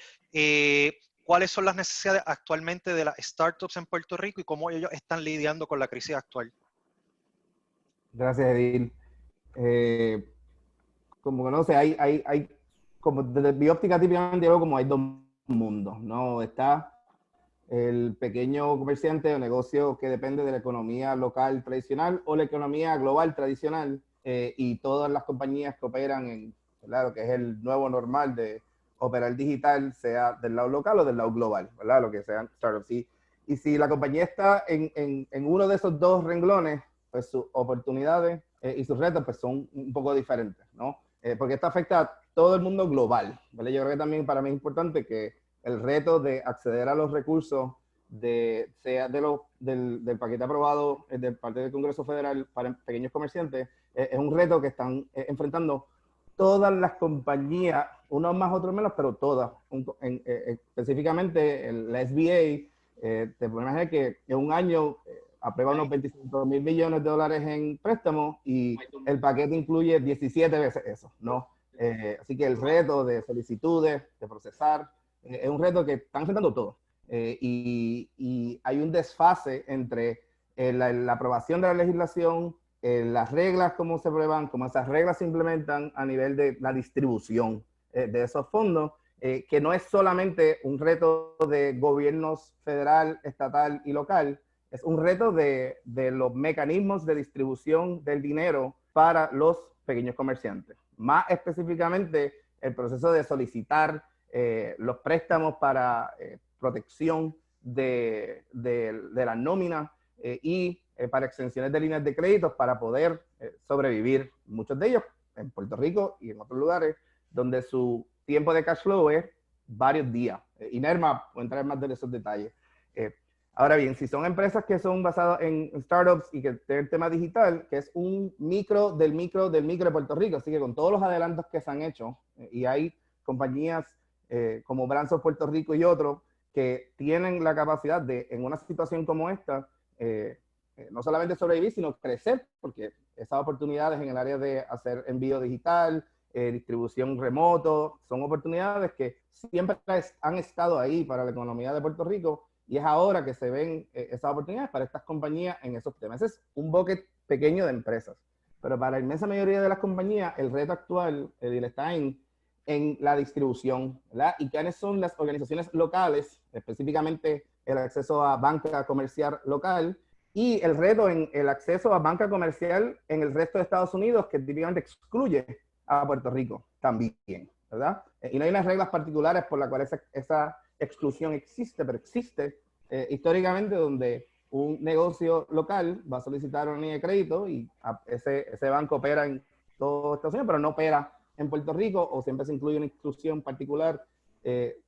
cuáles son las necesidades actualmente de las startups en Puerto Rico y cómo ellos están lidiando con la crisis actual. Gracias, Edil. Como conoce, hay como desde mi óptica típicamente digo como hay dos mundos, ¿no? Está el pequeño comerciante o negocio que depende de la economía local tradicional o la economía global tradicional, y todas las compañías que operan en, ¿verdad?, lo que es el nuevo normal de operar digital, sea del lado local o del lado global, ¿verdad?, lo que sean startups. Y si la compañía está en uno de esos dos renglones, pues sus oportunidades y sus retos pues son un poco diferentes, ¿no? Porque esto afecta a todo el mundo global, ¿vale? Yo creo que también para mí es importante que el reto de acceder a los recursos sea del paquete aprobado de parte del Congreso Federal para pequeños comerciantes, es un reto que están enfrentando todas las compañías, unos más, otros menos, pero todas. Específicamente la SBA, te puedes imaginar que en un año aprueba unos 25 mil millones de dólares en préstamos y el paquete incluye 17 veces eso, ¿no? Así que el reto de solicitudes, de procesar, es un reto que están enfrentando todos. Y hay un desfase entre la aprobación de la legislación, las reglas, cómo se prueban, cómo esas reglas se implementan a nivel de la distribución de esos fondos, que no es solamente un reto de gobiernos federal, estatal y local, es un reto de los mecanismos de distribución del dinero para los pequeños comerciantes. Más específicamente, el proceso de solicitar los préstamos para protección de la nómina y para extensiones de líneas de créditos para poder sobrevivir. Muchos de ellos en Puerto Rico y en otros lugares donde su tiempo de cash flow es varios días. Y Nerma puede entrar más de esos detalles. Ahora bien, si son empresas que son basadas en startups y que tienen tema digital, que es un micro del micro del micro de Puerto Rico, así que con todos los adelantos que se han hecho, y hay compañías como Brands Puerto Rico y otros que tienen la capacidad de, en una situación como esta, no solamente sobrevivir, sino crecer, porque esas oportunidades en el área de hacer envío digital, distribución remoto, son oportunidades que siempre han estado ahí para la economía de Puerto Rico, y es ahora que se ven esas oportunidades para estas compañías en esos temas. Ese es un bucket pequeño de empresas, pero para la inmensa mayoría de las compañías, el reto actual está en la distribución, ¿verdad? Y quiénes son las organizaciones locales, específicamente el acceso a banca comercial local, y el reto en el acceso a banca comercial en el resto de Estados Unidos, que típicamente excluye a Puerto Rico también, ¿verdad? Y no hay unas reglas particulares por las cuales esa exclusión existe, pero existe históricamente, donde un negocio local va a solicitar una línea de crédito y ese banco opera en todo Estados Unidos, pero no opera en Puerto Rico, o siempre se incluye una exclusión particular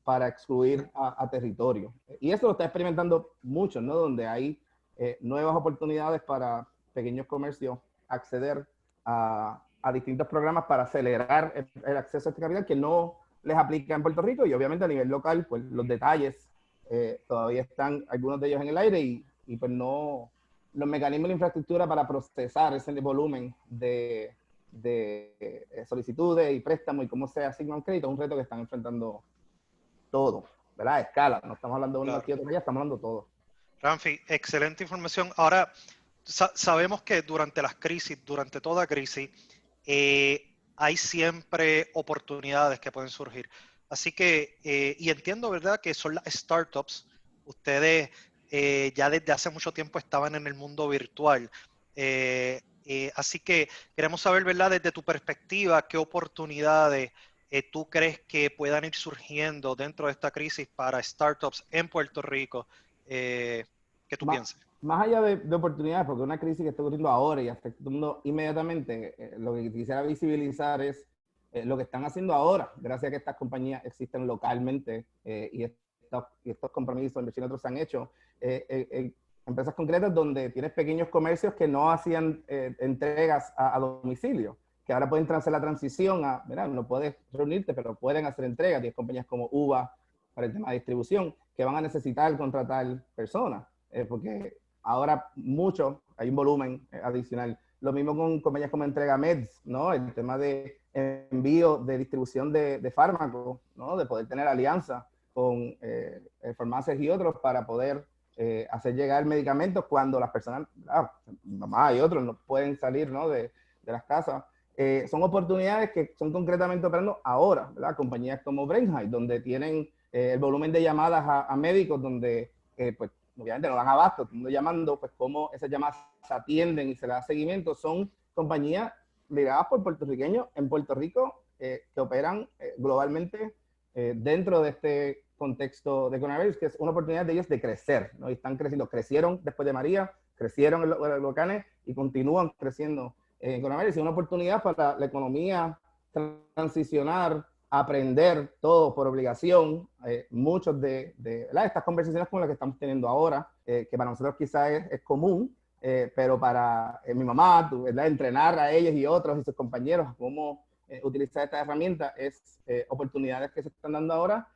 para excluir a territorio. Y eso lo está experimentando mucho, ¿no? Donde hay nuevas oportunidades para pequeños comercios acceder a distintos programas para acelerar el acceso a este capital que no les aplica en Puerto Rico, y obviamente a nivel local, pues los detalles todavía están algunos de ellos en el aire, y pues no, los mecanismos de infraestructura para procesar ese volumen de solicitudes y préstamos y cómo se asigna un crédito es un reto que están enfrentando todos, ¿verdad? A escala, no estamos hablando de uno aquí, otro allá, estamos hablando de todo. Ramfi, excelente información. Ahora, sabemos que durante las crisis, durante toda crisis, hay siempre oportunidades que pueden surgir. Así que, y entiendo, ¿verdad?, que son las startups. Ustedes ya desde hace mucho tiempo estaban en el mundo virtual. Así que queremos saber, ¿verdad?, desde tu perspectiva, qué oportunidades tú crees que puedan ir surgiendo dentro de esta crisis para startups en Puerto Rico. ¿Qué tú piensas? Más allá de oportunidades, porque una crisis que está ocurriendo ahora y afectando inmediatamente, lo que quisiera visibilizar es lo que están haciendo ahora, gracias a que estas compañías existen localmente y estos compromisos de inversión otros se han hecho. Empresas concretas donde tienes pequeños comercios que no hacían entregas a domicilio, que ahora pueden hacer la transición ¿verdad? No puedes reunirte, pero pueden hacer entregas. Tienes compañías como UVA para el tema de distribución, que van a necesitar contratar personas, porque ahora hay un volumen adicional. Lo mismo con compañías como Entregameds, ¿no? El tema de envío, de distribución de fármacos, ¿no? De poder tener alianzas con farmacias y otros para poder hacer llegar medicamentos cuando las personas, mamá y otros, no pueden salir, ¿no? de las casas. Son oportunidades que son concretamente operando ahora, ¿verdad? Compañías como Brainhide, donde tienen el volumen de llamadas a médicos, donde pues obviamente no dan abasto, todo el mundo llamando, pues cómo esas llamadas se atienden y se le da seguimiento. Son compañías lideradas por puertorriqueños en Puerto Rico que operan globalmente dentro de este contexto de coronavirus, que es una oportunidad de ellos de crecer, ¿no? Y están creciendo, crecieron después de María, crecieron en los huracanes y continúan creciendo en coronavirus. Es una oportunidad para la economía transicionar, aprender todo por obligación. Muchos de estas conversaciones como las que estamos teniendo ahora, que para nosotros quizás es común, pero para mi mamá, ¿verdad? Entrenar a ellos y otros y sus compañeros cómo utilizar esta herramienta es oportunidades que se están dando ahora,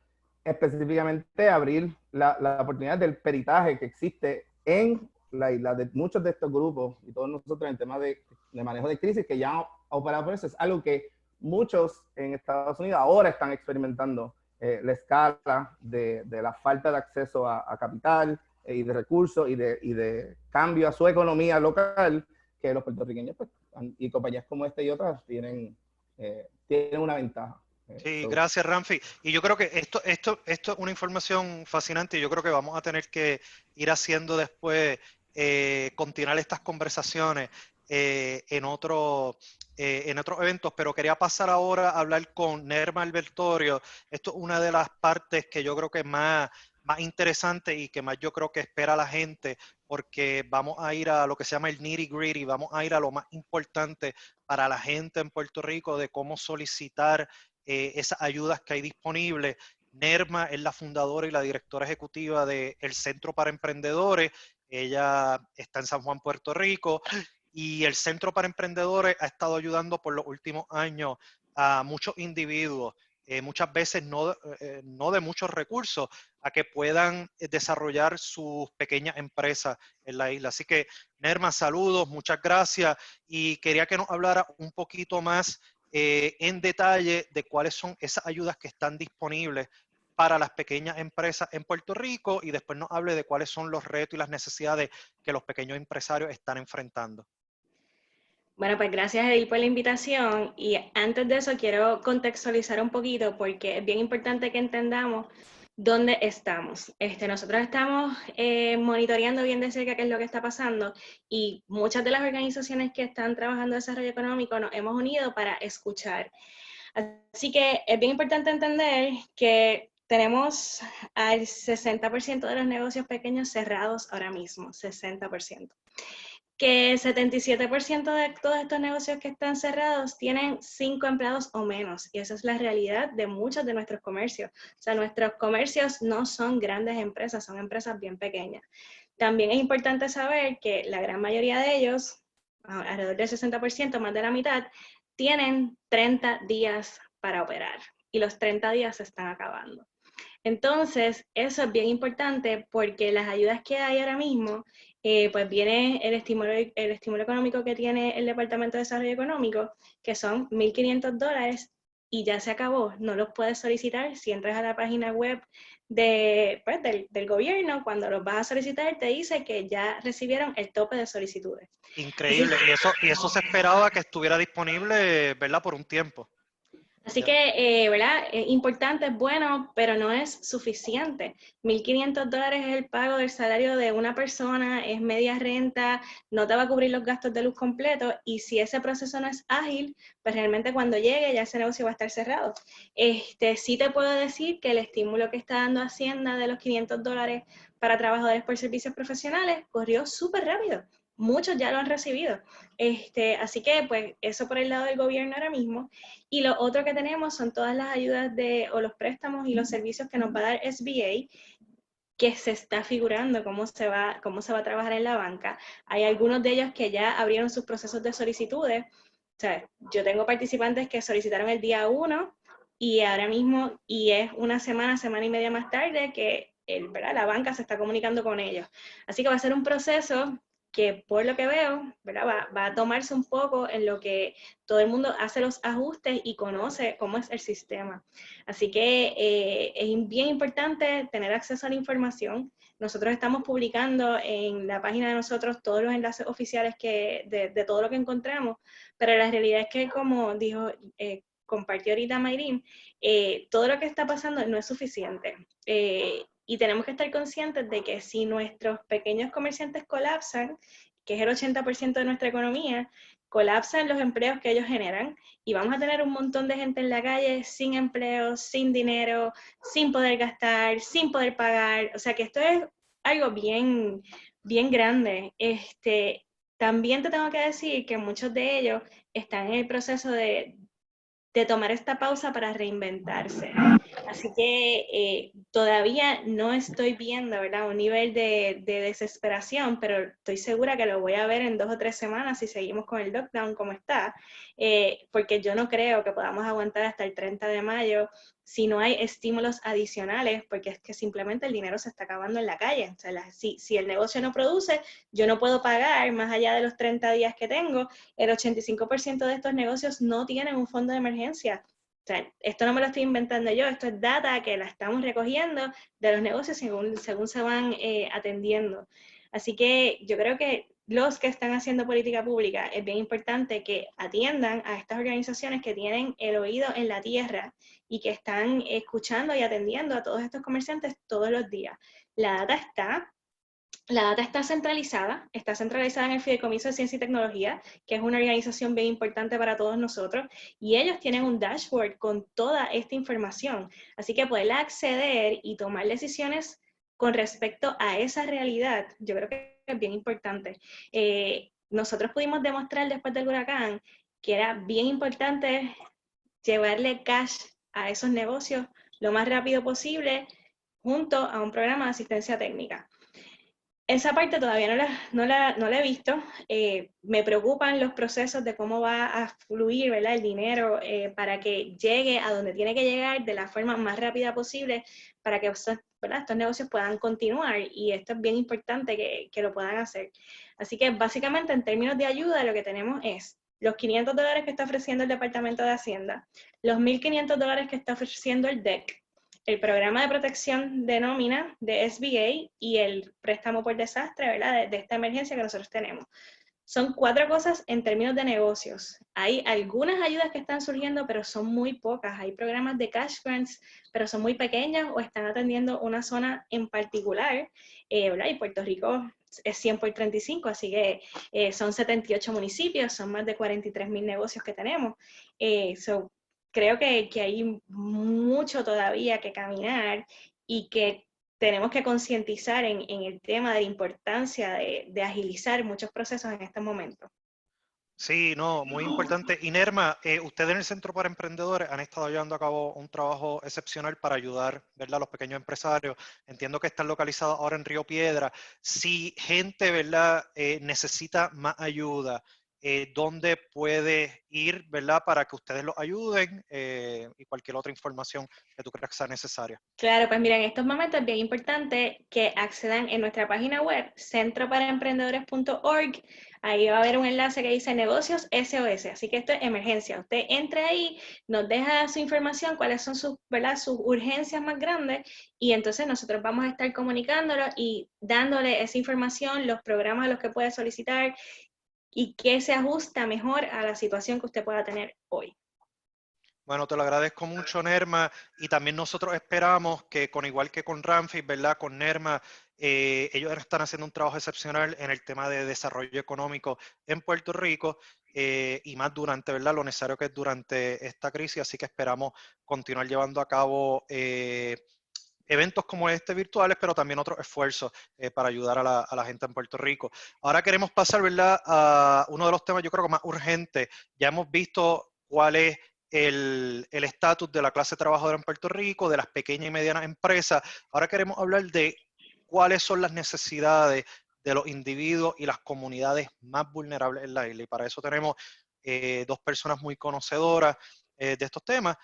específicamente abrir la oportunidad del peritaje que existe en la isla de muchos de estos grupos y todos nosotros en el tema de manejo de crisis que ya han operado por eso. Es algo que muchos en Estados Unidos ahora están experimentando, la escala de la falta de acceso a capital y de recursos y de cambio a su economía local, que los puertorriqueños pues, y compañías como esta y otras tienen una ventaja. Sí, gracias, Ramfi. Y yo creo que esto es una información fascinante y yo creo que vamos a tener que ir haciendo después, continuar estas conversaciones en otros eventos, pero quería pasar ahora a hablar con Nerma Albertorio. Esto es una de las partes que yo creo que es más interesante y que más yo creo que espera la gente, porque vamos a ir a lo que se llama el nitty gritty, vamos a ir a lo más importante para la gente en Puerto Rico de cómo solicitar esas ayudas que hay disponibles. Nerma es la fundadora y la directora ejecutiva del Centro para Emprendedores. Ella está en San Juan, Puerto Rico, y el Centro para Emprendedores ha estado ayudando por los últimos años a muchos individuos, muchas veces no de muchos recursos, a que puedan desarrollar sus pequeñas empresas en la isla. Así que, Nerma, saludos, muchas gracias, y quería que nos hablara un poquito más en detalle de cuáles son esas ayudas que están disponibles para las pequeñas empresas en Puerto Rico y después nos hable de cuáles son los retos y las necesidades que los pequeños empresarios están enfrentando. Bueno, pues gracias, Edil, por la invitación. Y antes de eso quiero contextualizar un poquito porque es bien importante que entendamos dónde estamos. Nosotros estamos monitoreando bien de cerca qué es lo que está pasando y muchas de las organizaciones que están trabajando en desarrollo económico nos hemos unido para escuchar. Así que es bien importante entender que tenemos al 60% de los negocios pequeños cerrados ahora mismo, 60%. Que 77% de todos estos negocios que están cerrados tienen 5 empleados o menos, y esa es la realidad de muchos de nuestros comercios. O sea, nuestros comercios no son grandes empresas, son empresas bien pequeñas. También es importante saber que la gran mayoría de ellos, alrededor del 60%, más de la mitad, tienen 30 días para operar, y los 30 días se están acabando. Entonces, eso es bien importante porque las ayudas que hay ahora mismo, pues viene el estímulo económico que tiene el Departamento de Desarrollo Económico, que son $1,500 y ya se acabó. No los puedes solicitar si entras a la página web del gobierno. Cuando los vas a solicitar te dice que ya recibieron el tope de solicitudes. Increíble, y eso se esperaba que estuviera disponible, ¿verdad?, por un tiempo. Así que, ¿verdad? Es importante, es bueno, pero no es suficiente. $1,500 es el pago del salario de una persona, es media renta, no te va a cubrir los gastos de luz completos, y si ese proceso no es ágil, pues realmente cuando llegue ya ese negocio va a estar cerrado. Sí te puedo decir que el estímulo que está dando Hacienda de los $500 para trabajadores por servicios profesionales corrió súper rápido. Muchos ya lo han recibido. Así que, pues, eso por el lado del gobierno ahora mismo. Y lo otro que tenemos son todas las ayudas o los préstamos y los servicios que nos va a dar SBA, que se está figurando cómo se va a trabajar en la banca. Hay algunos de ellos que ya abrieron sus procesos de solicitudes. O sea, yo tengo participantes que solicitaron el día 1 y ahora mismo, y es una semana y media más tarde, que ¿verdad? La banca se está comunicando con ellos. Así que va a ser un proceso que por lo que veo, ¿verdad? Va a tomarse un poco en lo que todo el mundo hace los ajustes y conoce cómo es el sistema. Así que es bien importante tener acceso a la información. Nosotros estamos publicando en la página de nosotros todos los enlaces oficiales de todo lo que encontramos, pero la realidad es que, como dijo, compartió ahorita Mayrin, todo lo que está pasando no es suficiente. Y tenemos que estar conscientes de que si nuestros pequeños comerciantes colapsan, que es el 80% de nuestra economía, colapsan los empleos que ellos generan y vamos a tener un montón de gente en la calle sin empleo, sin dinero, sin poder gastar, sin poder pagar. O sea que esto es algo bien, bien grande. También te tengo que decir que muchos de ellos están en el proceso de tomar esta pausa para reinventarse. Así que todavía no estoy viendo, ¿verdad?, un nivel de desesperación, pero estoy segura que lo voy a ver en 2 o 3 semanas si seguimos con el lockdown como está, porque yo no creo que podamos aguantar hasta el 30 de mayo si no hay estímulos adicionales, porque es que simplemente el dinero se está acabando en la calle. O sea, si el negocio no produce, yo no puedo pagar más allá de los 30 días que tengo. El 85% de estos negocios no tienen un fondo de emergencia. O sea, esto no me lo estoy inventando yo, esto es data que la estamos recogiendo de los negocios según se van atendiendo. Así que yo creo que los que están haciendo política pública es bien importante que atiendan a estas organizaciones que tienen el oído en la tierra y que están escuchando y atendiendo a todos estos comerciantes todos los días. La data está centralizada en el Fideicomiso de Ciencia y Tecnología, que es una organización bien importante para todos nosotros, y ellos tienen un dashboard con toda esta información, así que poder acceder y tomar decisiones con respecto a esa realidad, yo creo que es bien importante. Nosotros pudimos demostrar después del huracán que era bien importante llevarle cash a esos negocios lo más rápido posible junto a un programa de asistencia técnica. Esa parte todavía no la he visto. Me preocupan los procesos de cómo va a fluir, ¿verdad?, el dinero para que llegue a donde tiene que llegar de la forma más rápida posible para que, ¿verdad?, estos negocios puedan continuar, y esto es bien importante que lo puedan hacer. Así que básicamente en términos de ayuda lo que tenemos es los $500 que está ofreciendo el Departamento de Hacienda, los $1,500 que está ofreciendo el DEC, el programa de protección de nómina de SBA y el préstamo por desastre, ¿verdad?, de esta emergencia que nosotros tenemos. Son 4 cosas en términos de negocios. Hay algunas ayudas que están surgiendo, pero son muy pocas. Hay programas de cash grants, pero son muy pequeñas o están atendiendo una zona en particular, ¿verdad? Y Puerto Rico es 100 por 35, así que son 78 municipios, son más de 43,000 negocios que tenemos. Creo que hay mucho todavía que caminar y que tenemos que concientizar en el tema de la importancia de agilizar muchos procesos en estos momentos. Sí, no, muy importante. Y Nerma, ustedes en el Centro para Emprendedores han estado llevando a cabo un trabajo excepcional para ayudar, ¿verdad?, a los pequeños empresarios. Entiendo que están localizados ahora en Río Piedra. Si gente, ¿verdad?, necesita más ayuda, ¿dónde puede ir, ¿verdad?, para que ustedes los ayuden y cualquier otra información que tú creas que sea necesaria? Claro, pues mira, en estos momentos es bien importante que accedan en nuestra página web, centroparaemprendedores.org. Ahí va a haber un enlace que dice negocios SOS, así que esto es emergencia. Usted entra ahí, nos deja su información, cuáles son sus, ¿verdad?, sus urgencias más grandes, y entonces nosotros vamos a estar comunicándolo y dándole esa información, los programas a los que puede solicitar y qué se ajusta mejor a la situación que usted pueda tener hoy. Bueno, te lo agradezco mucho, Nerma, y también nosotros esperamos que, igual que con Ramfis, ¿verdad?, con Nerma, ellos están haciendo un trabajo excepcional en el tema de desarrollo económico en Puerto Rico, y más durante, ¿verdad?, lo necesario que es durante esta crisis, así que esperamos continuar llevando a cabo eventos como este virtuales, pero también otros esfuerzos para ayudar a la gente en Puerto Rico. Ahora queremos pasar, ¿verdad?, a uno de los temas yo creo que más urgentes. Ya hemos visto cuál es el estatus de la clase trabajadora en Puerto Rico, de las pequeñas y medianas empresas. Ahora queremos hablar de cuáles son las necesidades de los individuos y las comunidades más vulnerables en la isla. Y para eso tenemos 2 personas muy conocedoras. de estos temas.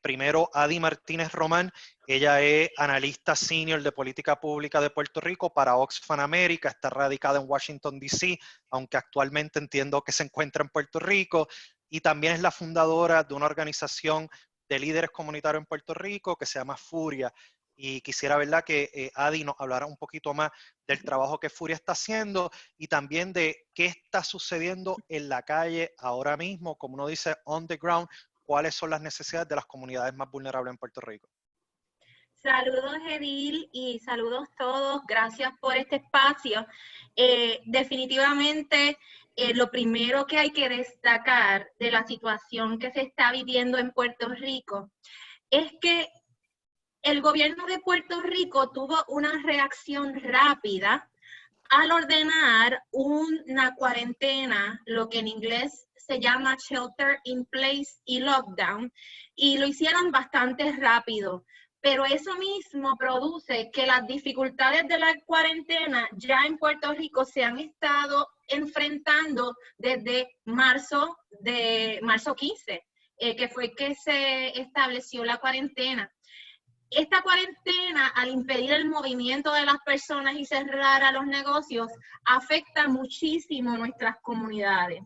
Primero, Adi Martínez Román. Ella es analista senior de política pública de Puerto Rico para Oxfam América. Está radicada en Washington, D.C., aunque actualmente entiendo que se encuentra en Puerto Rico. Y también es la fundadora de una organización de líderes comunitarios en Puerto Rico que se llama Furia. Y quisiera, ¿verdad?, que Adi nos hablara un poquito más del trabajo que Furia está haciendo y también de qué está sucediendo en la calle ahora mismo, como uno dice, on the ground, cuáles son las necesidades de las comunidades más vulnerables en Puerto Rico. Saludos, Edil, y saludos todos. Gracias por este espacio. Definitivamente, lo primero que hay que destacar de la situación que se está viviendo en Puerto Rico es que el gobierno de Puerto Rico tuvo una reacción rápida al ordenar una cuarentena, lo que en inglés se llama shelter in place y lockdown, y lo hicieron bastante rápido. Pero eso mismo produce que las dificultades de la cuarentena ya en Puerto Rico se han estado enfrentando desde marzo 15, que fue que se estableció la cuarentena. Esta cuarentena, al impedir el movimiento de las personas y cerrar a los negocios, afecta muchísimo nuestras comunidades.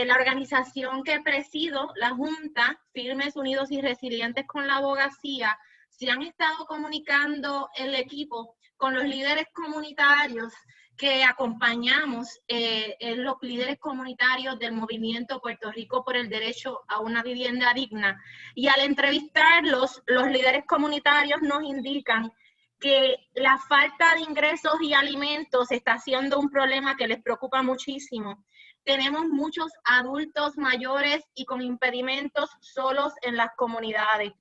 La organización que presido, la Junta, Firmes, Unidos y Resilientes con la Abogacía, se han estado comunicando el equipo con los líderes comunitarios que acompañamos, los líderes comunitarios del movimiento Puerto Rico por el derecho a una vivienda digna. Y al entrevistarlos, los líderes comunitarios nos indican que la falta de ingresos y alimentos está siendo un problema que les preocupa muchísimo. Tenemos muchos adultos mayores y con impedimentos solos en las comunidades.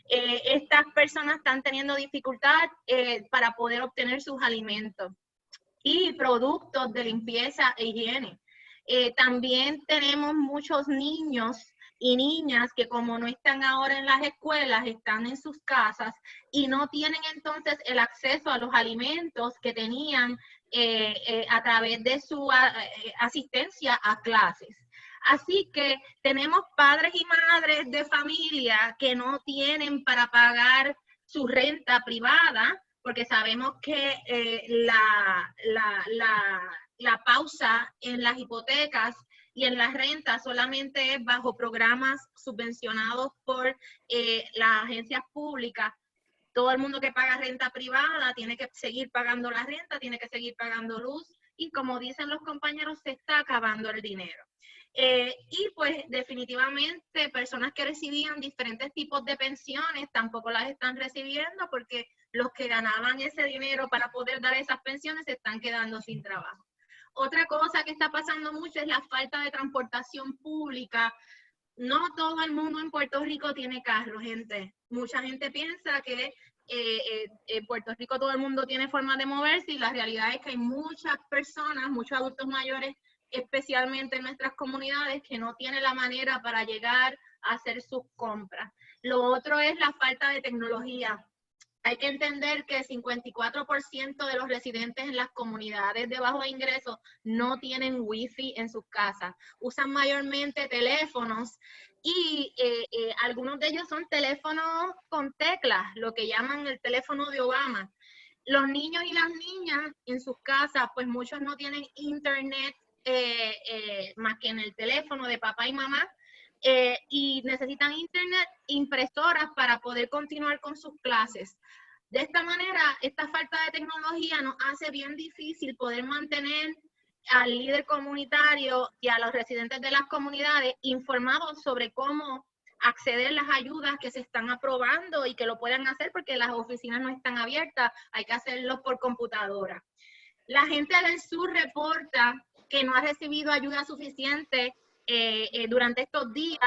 Estas personas están teniendo dificultad para poder obtener sus alimentos y productos de limpieza e higiene. También tenemos muchos niños y niñas que, como no están ahora en las escuelas, están en sus casas y no tienen entonces el acceso a los alimentos que tenían a través de su asistencia a clases. Así que tenemos padres y madres de familia que no tienen para pagar su renta privada, porque sabemos que la pausa en las hipotecas y en las rentas solamente es bajo programas subvencionados por las agencias públicas. Todo el mundo que paga renta privada tiene que seguir pagando la renta, tiene que seguir pagando luz, y como dicen los compañeros, se está acabando el dinero. Y pues definitivamente personas que recibían diferentes tipos de pensiones tampoco las están recibiendo, porque los que ganaban ese dinero para poder dar esas pensiones se están quedando sin trabajo. Otra cosa que está pasando mucho es la falta de transportación pública. No todo el mundo en Puerto Rico tiene carro, gente. Mucha gente piensa que en Puerto Rico todo el mundo tiene forma de moverse, y la realidad es que hay muchas personas, muchos adultos mayores, especialmente en nuestras comunidades, que no tienen la manera para llegar a hacer sus compras. Lo otro es la falta de tecnología. Hay que entender que el 54% de los residentes en las comunidades de bajos ingresos no tienen wifi en sus casas. Usan mayormente teléfonos, y algunos de ellos son teléfonos con teclas, lo que llaman el teléfono de Obama. Los niños y las niñas en sus casas, pues muchos no tienen internet más que en el teléfono de papá y mamá, y necesitan internet, impresoras para poder continuar con sus clases. De esta manera, esta falta de tecnología nos hace bien difícil poder mantener al líder comunitario y a los residentes de las comunidades informados sobre cómo acceder a las ayudas que se están aprobando y que lo puedan hacer, porque las oficinas no están abiertas, hay que hacerlo por computadora. La gente del sur reporta que no ha recibido ayuda suficiente durante estos días,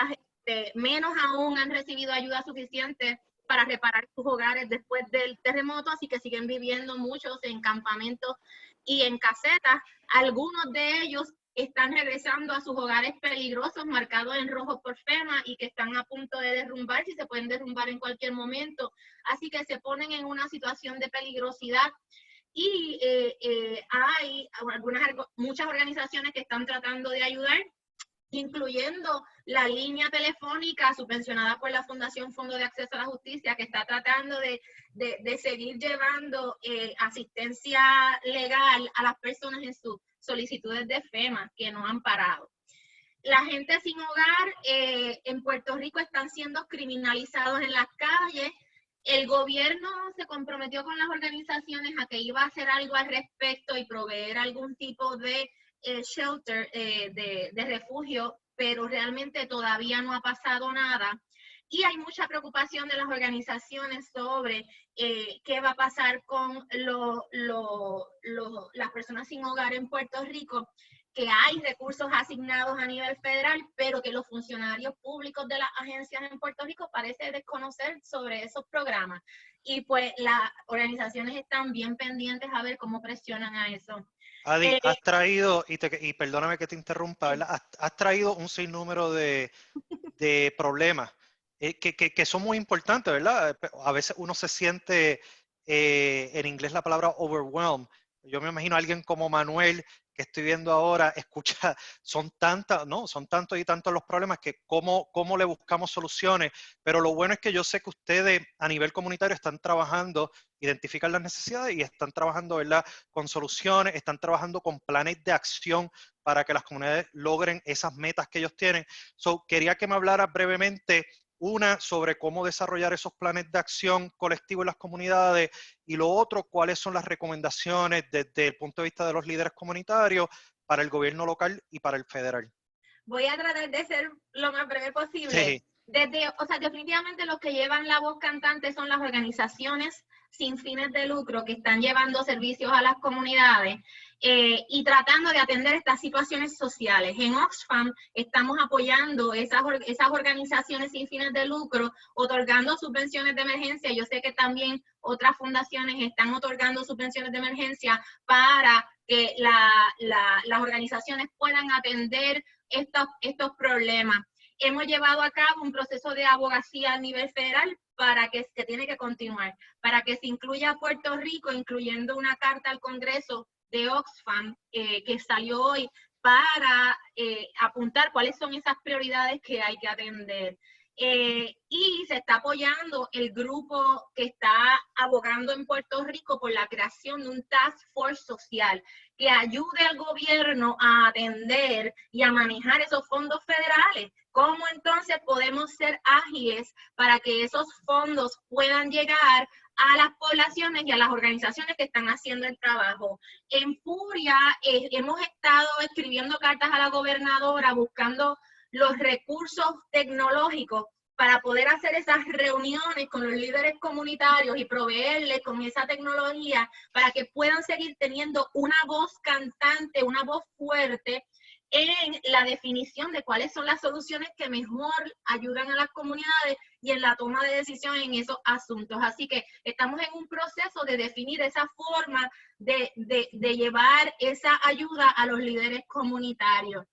menos aún han recibido ayuda suficiente para reparar sus hogares después del terremoto, así que siguen viviendo muchos en campamentos y en casetas. Algunos de ellos están regresando a sus hogares peligrosos, marcados en rojo por FEMA, y que están a punto de derrumbarse y se pueden derrumbar en cualquier momento. Así que se ponen en una situación de peligrosidad. Y hay muchas organizaciones que están tratando de ayudar. incluyendo la línea telefónica subvencionada por la Fundación Fondo de Acceso a la Justicia, que está tratando de seguir llevando asistencia legal a las personas en sus solicitudes de FEMA, que no han parado. La gente sin hogar en Puerto Rico están siendo criminalizados en las calles. El gobierno se comprometió con las organizaciones a que iba a hacer algo al respecto y proveer algún tipo de shelter, de refugio, pero realmente todavía no ha pasado nada. Y hay mucha preocupación de las organizaciones sobre qué va a pasar con las personas sin hogar en Puerto Rico, que hay recursos asignados a nivel federal, pero que los funcionarios públicos de las agencias en Puerto Rico parece desconocer sobre esos programas. Y pues las organizaciones están bien pendientes a ver cómo presionan a eso. Adi, has traído, y perdóname que te interrumpa, ¿verdad? Has traído un sinnúmero de problemas que son muy importantes, ¿verdad? A veces uno se siente, en inglés la palabra overwhelmed. Yo me imagino a alguien como Manuel, que estoy viendo ahora, escucha, son tantos y tantos los problemas que cómo le buscamos soluciones, pero lo bueno es que yo sé que ustedes a nivel comunitario están trabajando, identifican las necesidades y están trabajando, ¿verdad?, con soluciones, están trabajando con planes de acción para que las comunidades logren esas metas que ellos tienen. Quería que me hablaras brevemente, una, sobre cómo desarrollar esos planes de acción colectivos en las comunidades, y lo otro, cuáles son las recomendaciones desde el punto de vista de los líderes comunitarios para el gobierno local y para el federal. Voy a tratar de ser lo más breve posible. Sí. Definitivamente los que llevan la voz cantante son las organizaciones sin fines de lucro que están llevando servicios a las comunidades y tratando de atender estas situaciones sociales. En Oxfam estamos apoyando esas organizaciones sin fines de lucro, otorgando subvenciones de emergencia. Yo sé que también otras fundaciones están otorgando subvenciones de emergencia para que las organizaciones puedan atender estos problemas. Hemos llevado a cabo un proceso de abogacía a nivel federal que tiene que continuar, para que se incluya a Puerto Rico, incluyendo una carta al Congreso de Oxfam que salió hoy para apuntar cuáles son esas prioridades que hay que atender. Y se está apoyando el grupo que está abogando en Puerto Rico por la creación de un task force social que ayude al gobierno a atender y a manejar esos fondos federales. ¿Cómo entonces podemos ser ágiles para que esos fondos puedan llegar a las poblaciones y a las organizaciones que están haciendo el trabajo? En Furia hemos estado escribiendo cartas a la gobernadora buscando los recursos tecnológicos para poder hacer esas reuniones con los líderes comunitarios y proveerles con esa tecnología para que puedan seguir teniendo una voz cantante, una voz fuerte en la definición de cuáles son las soluciones que mejor ayudan a las comunidades y en la toma de decisiones en esos asuntos. Así que estamos en un proceso de definir esa forma de llevar esa ayuda a los líderes comunitarios.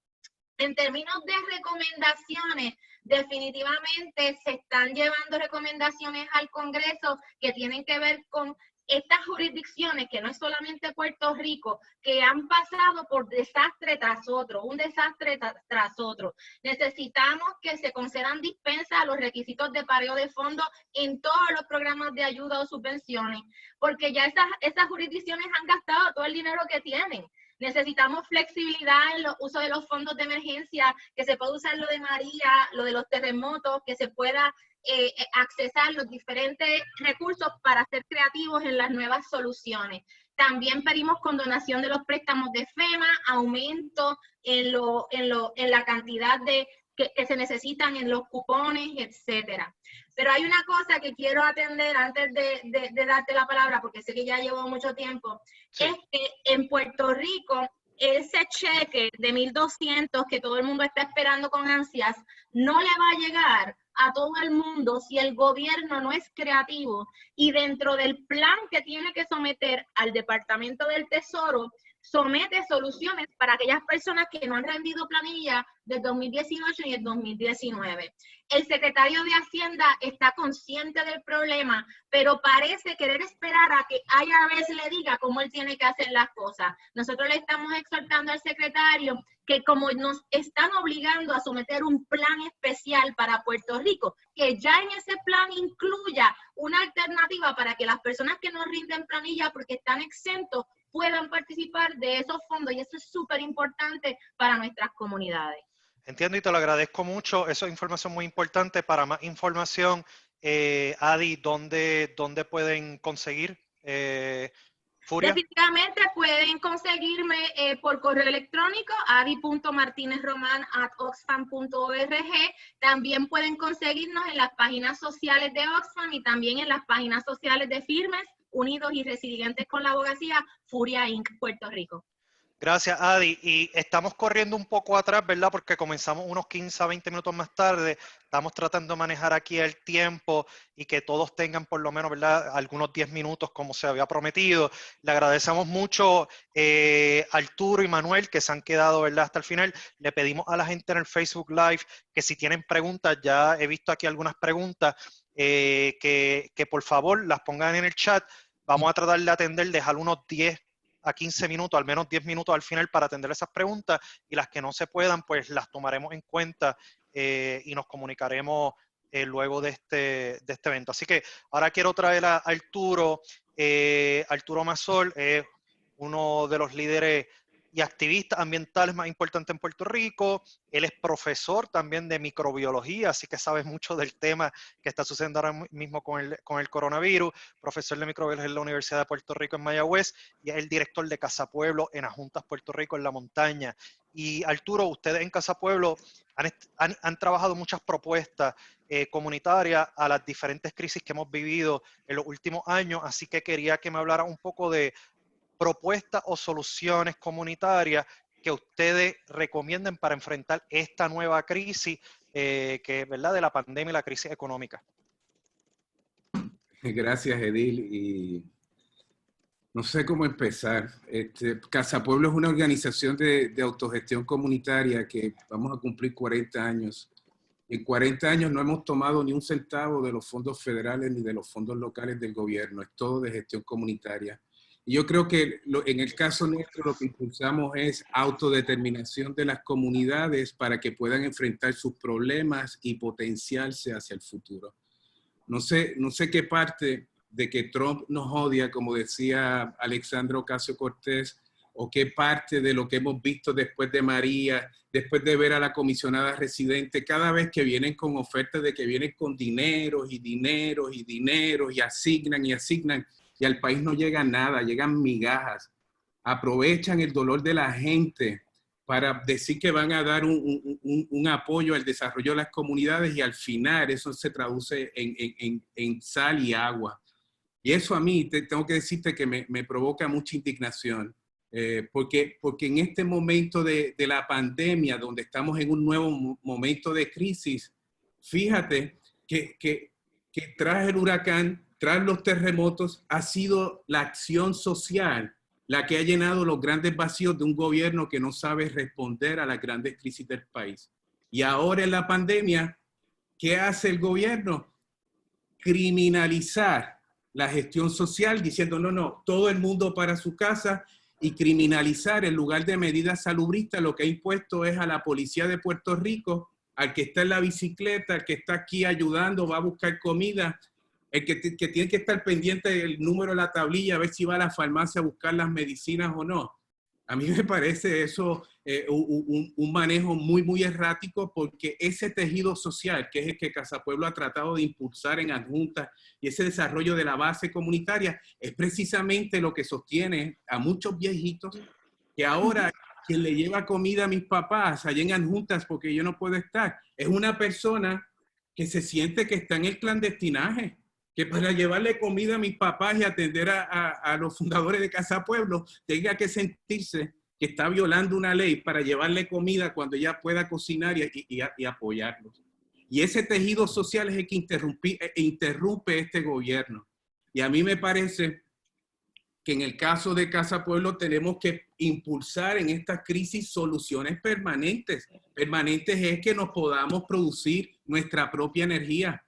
En términos de recomendaciones, definitivamente se están llevando recomendaciones al Congreso que tienen que ver con estas jurisdicciones, que no es solamente Puerto Rico, que han pasado por desastre tras otro, un desastre tras otro. Necesitamos que se concedan dispensas a los requisitos de pareo de fondos en todos los programas de ayuda o subvenciones, porque ya esas jurisdicciones han gastado todo el dinero que tienen. Necesitamos flexibilidad en el uso de los fondos de emergencia, que se pueda usar lo de María, lo de los terremotos, que se pueda accesar los diferentes recursos para ser creativos en las nuevas soluciones. También pedimos condonación de los préstamos de FEMA, aumento en la cantidad que se necesitan en los cupones, etcétera. Pero hay una cosa que quiero atender antes de darte la palabra, porque sé que ya llevo mucho tiempo, sí. Es que en Puerto Rico ese cheque de 1.200 que todo el mundo está esperando con ansias, no le va a llegar a todo el mundo si el gobierno no es creativo y dentro del plan que tiene que someter al Departamento del Tesoro somete soluciones para aquellas personas que no han rendido planilla del 2018 y el 2019. El secretario de Hacienda está consciente del problema, pero parece querer esperar a que IRS le diga cómo él tiene que hacer las cosas. Nosotros le estamos exhortando al secretario que como nos están obligando a someter un plan especial para Puerto Rico, que ya en ese plan incluya una alternativa para que las personas que no rinden planilla porque están exentos puedan participar de esos fondos, y eso es súper importante para nuestras comunidades. Entiendo y te lo agradezco mucho. Eso es información muy importante. Para más información, Adi, ¿dónde pueden conseguir Furia? Definitivamente pueden conseguirme por correo electrónico adi.martinezroman@oxfam.org. También pueden conseguirnos en las páginas sociales de Oxfam y también en las páginas sociales de Firmes, Unidos y Resilientes con la Abogacía, Furia Inc. Puerto Rico. Gracias, Adi. Y estamos corriendo un poco atrás, ¿verdad? Porque comenzamos unos 15 a 20 minutos más tarde. Estamos tratando de manejar aquí el tiempo y que todos tengan por lo menos, ¿verdad?, algunos 10 minutos como se había prometido. Le agradecemos mucho a Arturo y Manuel que se han quedado, ¿verdad?, hasta el final. Le pedimos a la gente en el Facebook Live que si tienen preguntas, ya he visto aquí algunas preguntas, que por favor las pongan en el chat. Vamos a tratar de atender, dejar unos 10 a 15 minutos, al menos 10 minutos al final para atender esas preguntas, y las que no se puedan, pues las tomaremos en cuenta y nos comunicaremos luego de este evento. Así que ahora quiero traer a Arturo. Arturo Masol es uno de los líderes y activistas ambientales más importantes en Puerto Rico. Él es profesor también de microbiología, así que sabe mucho del tema que está sucediendo ahora mismo con el coronavirus. Profesor de microbiología en la Universidad de Puerto Rico en Mayagüez y es el director de Casa Pueblo en Adjuntas Puerto Rico en la montaña. Y Arturo, ustedes en Casa Pueblo han trabajado muchas propuestas comunitarias a las diferentes crisis que hemos vivido en los últimos años, así que quería que me hablara un poco de propuestas o soluciones comunitarias que ustedes recomienden para enfrentar esta nueva crisis que, ¿verdad?, de la pandemia y la crisis económica. Gracias, Edil. Y no sé cómo empezar. Casa Pueblo es una organización de autogestión comunitaria que vamos a cumplir 40 años. En 40 años no hemos tomado ni un centavo de los fondos federales ni de los fondos locales del gobierno. Es todo de gestión comunitaria. Y yo creo que en el caso nuestro lo que impulsamos es autodeterminación de las comunidades para que puedan enfrentar sus problemas y potenciarse hacia el futuro. No sé qué parte de que Trump nos odia, como decía Alexandra Ocasio-Cortez, o qué parte de lo que hemos visto después de María, después de ver a la comisionada residente, cada vez que vienen con ofertas de que vienen con dineros y dineros y dineros y asignan, y al país no llega nada, llegan migajas. Aprovechan el dolor de la gente para decir que van a dar un apoyo al desarrollo de las comunidades y al final eso se traduce en sal y agua. Y eso a mí, tengo que decirte que me provoca mucha indignación, porque en este momento de la pandemia, donde estamos en un nuevo momento de crisis, fíjate que tras el huracán, tras los terremotos, ha sido la acción social la que ha llenado los grandes vacíos de un gobierno que no sabe responder a las grandes crisis del país. Y ahora en la pandemia, ¿qué hace el gobierno? Criminalizar la gestión social diciendo no, todo el mundo para su casa, y criminalizar en lugar de medidas salubristas. Lo que ha impuesto es a la policía de Puerto Rico, al que está en la bicicleta, al que está aquí ayudando, va a buscar comida, el que tiene que estar pendiente del número de la tablilla, a ver si va a la farmacia a buscar las medicinas o no. A mí me parece eso un manejo muy, muy errático, porque ese tejido social, que es el que Casa Pueblo ha tratado de impulsar en adjuntas, y ese desarrollo de la base comunitaria, es precisamente lo que sostiene a muchos viejitos que ahora quien le lleva comida a mis papás allá en adjuntas porque yo no puedo estar, es una persona que se siente que está en el clandestinaje, que para llevarle comida a mis papás y atender a los fundadores de Casa Pueblo tenga que sentirse que está violando una ley para llevarle comida cuando ella pueda cocinar y apoyarlos. Y ese tejido social es el que interrumpe este gobierno. Y a mí me parece que en el caso de Casa Pueblo tenemos que impulsar en esta crisis soluciones permanentes. Permanentes es que nos podamos producir nuestra propia energía,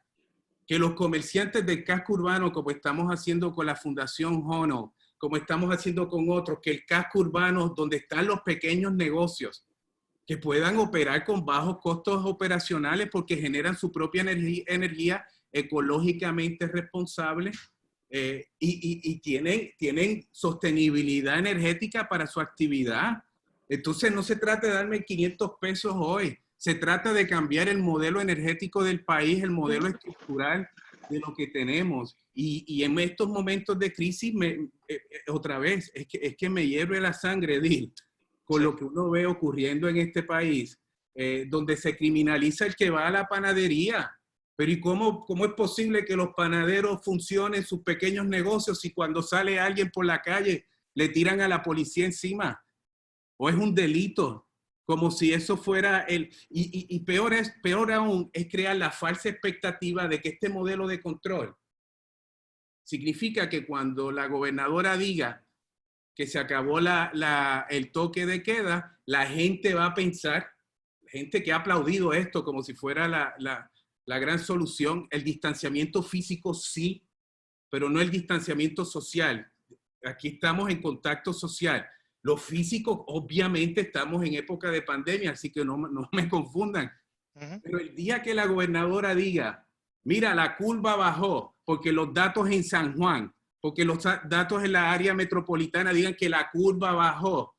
que los comerciantes del casco urbano, como estamos haciendo con la Fundación Hono, como estamos haciendo con otros, que el casco urbano donde están los pequeños negocios, que puedan operar con bajos costos operacionales porque generan su propia energía ecológicamente responsable y tienen sostenibilidad energética para su actividad. Entonces no se trata de darme 500 pesos hoy, se trata de cambiar el modelo energético del país, el modelo estructural de lo que tenemos. Y en estos momentos de crisis, otra vez, es que me hierve la sangre, Edil, con lo que uno ve ocurriendo en este país, donde se criminaliza el que va a la panadería. Pero ¿y cómo es posible que los panaderos funcionen sus pequeños negocios si cuando sale alguien por la calle le tiran a la policía encima? ¿O es un delito? Como si eso fuera el... Y peor aún es crear la falsa expectativa de que este modelo de control significa que cuando la gobernadora diga que se acabó el toque de queda, la gente va a pensar, gente que ha aplaudido esto como si fuera la gran solución, el distanciamiento físico sí, pero no el distanciamiento social. Aquí estamos en contacto social. Los físicos, obviamente, estamos en época de pandemia, así que no me confundan. Pero el día que la gobernadora diga, mira, la curva bajó, porque los datos en San Juan, porque los datos en la área metropolitana digan que la curva bajó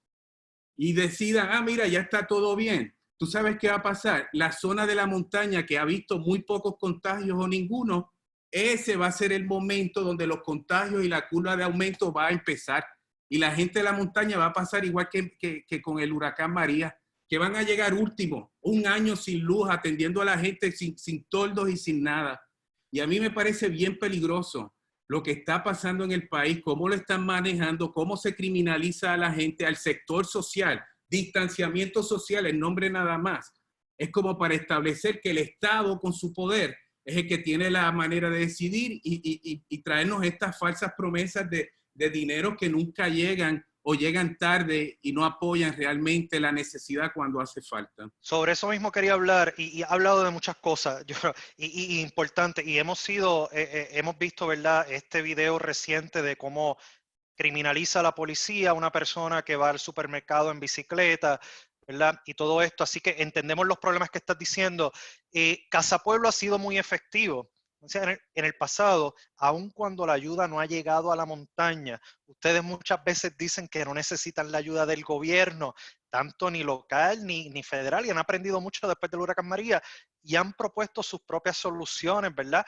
y decidan, mira, ya está todo bien. ¿Tú sabes qué va a pasar? La zona de la montaña que ha visto muy pocos contagios o ninguno, ese va a ser el momento donde los contagios y la curva de aumento va a empezar. Y la gente de la montaña va a pasar igual que con el huracán María, que van a llegar último, un año sin luz, atendiendo a la gente sin toldos y sin nada. Y a mí me parece bien peligroso lo que está pasando en el país, cómo lo están manejando, cómo se criminaliza a la gente, al sector social, distanciamiento social, el nombre nada más. Es como para establecer que el Estado con su poder es el que tiene la manera de decidir y traernos estas falsas promesas de dinero que nunca llegan o llegan tarde y no apoyan realmente la necesidad cuando hace falta. Sobre eso mismo quería hablar y he hablado de muchas cosas y importantes y hemos visto, ¿verdad?, este video reciente de cómo criminaliza a la policía a una persona que va al supermercado en bicicleta, ¿verdad? Y todo esto, así que entendemos los problemas que estás diciendo. Casa Pueblo ha sido muy efectivo. O sea, en el pasado, aun cuando la ayuda no ha llegado a la montaña, ustedes muchas veces dicen que no necesitan la ayuda del gobierno, tanto ni local ni federal, y han aprendido mucho después del huracán María y han propuesto sus propias soluciones, ¿verdad?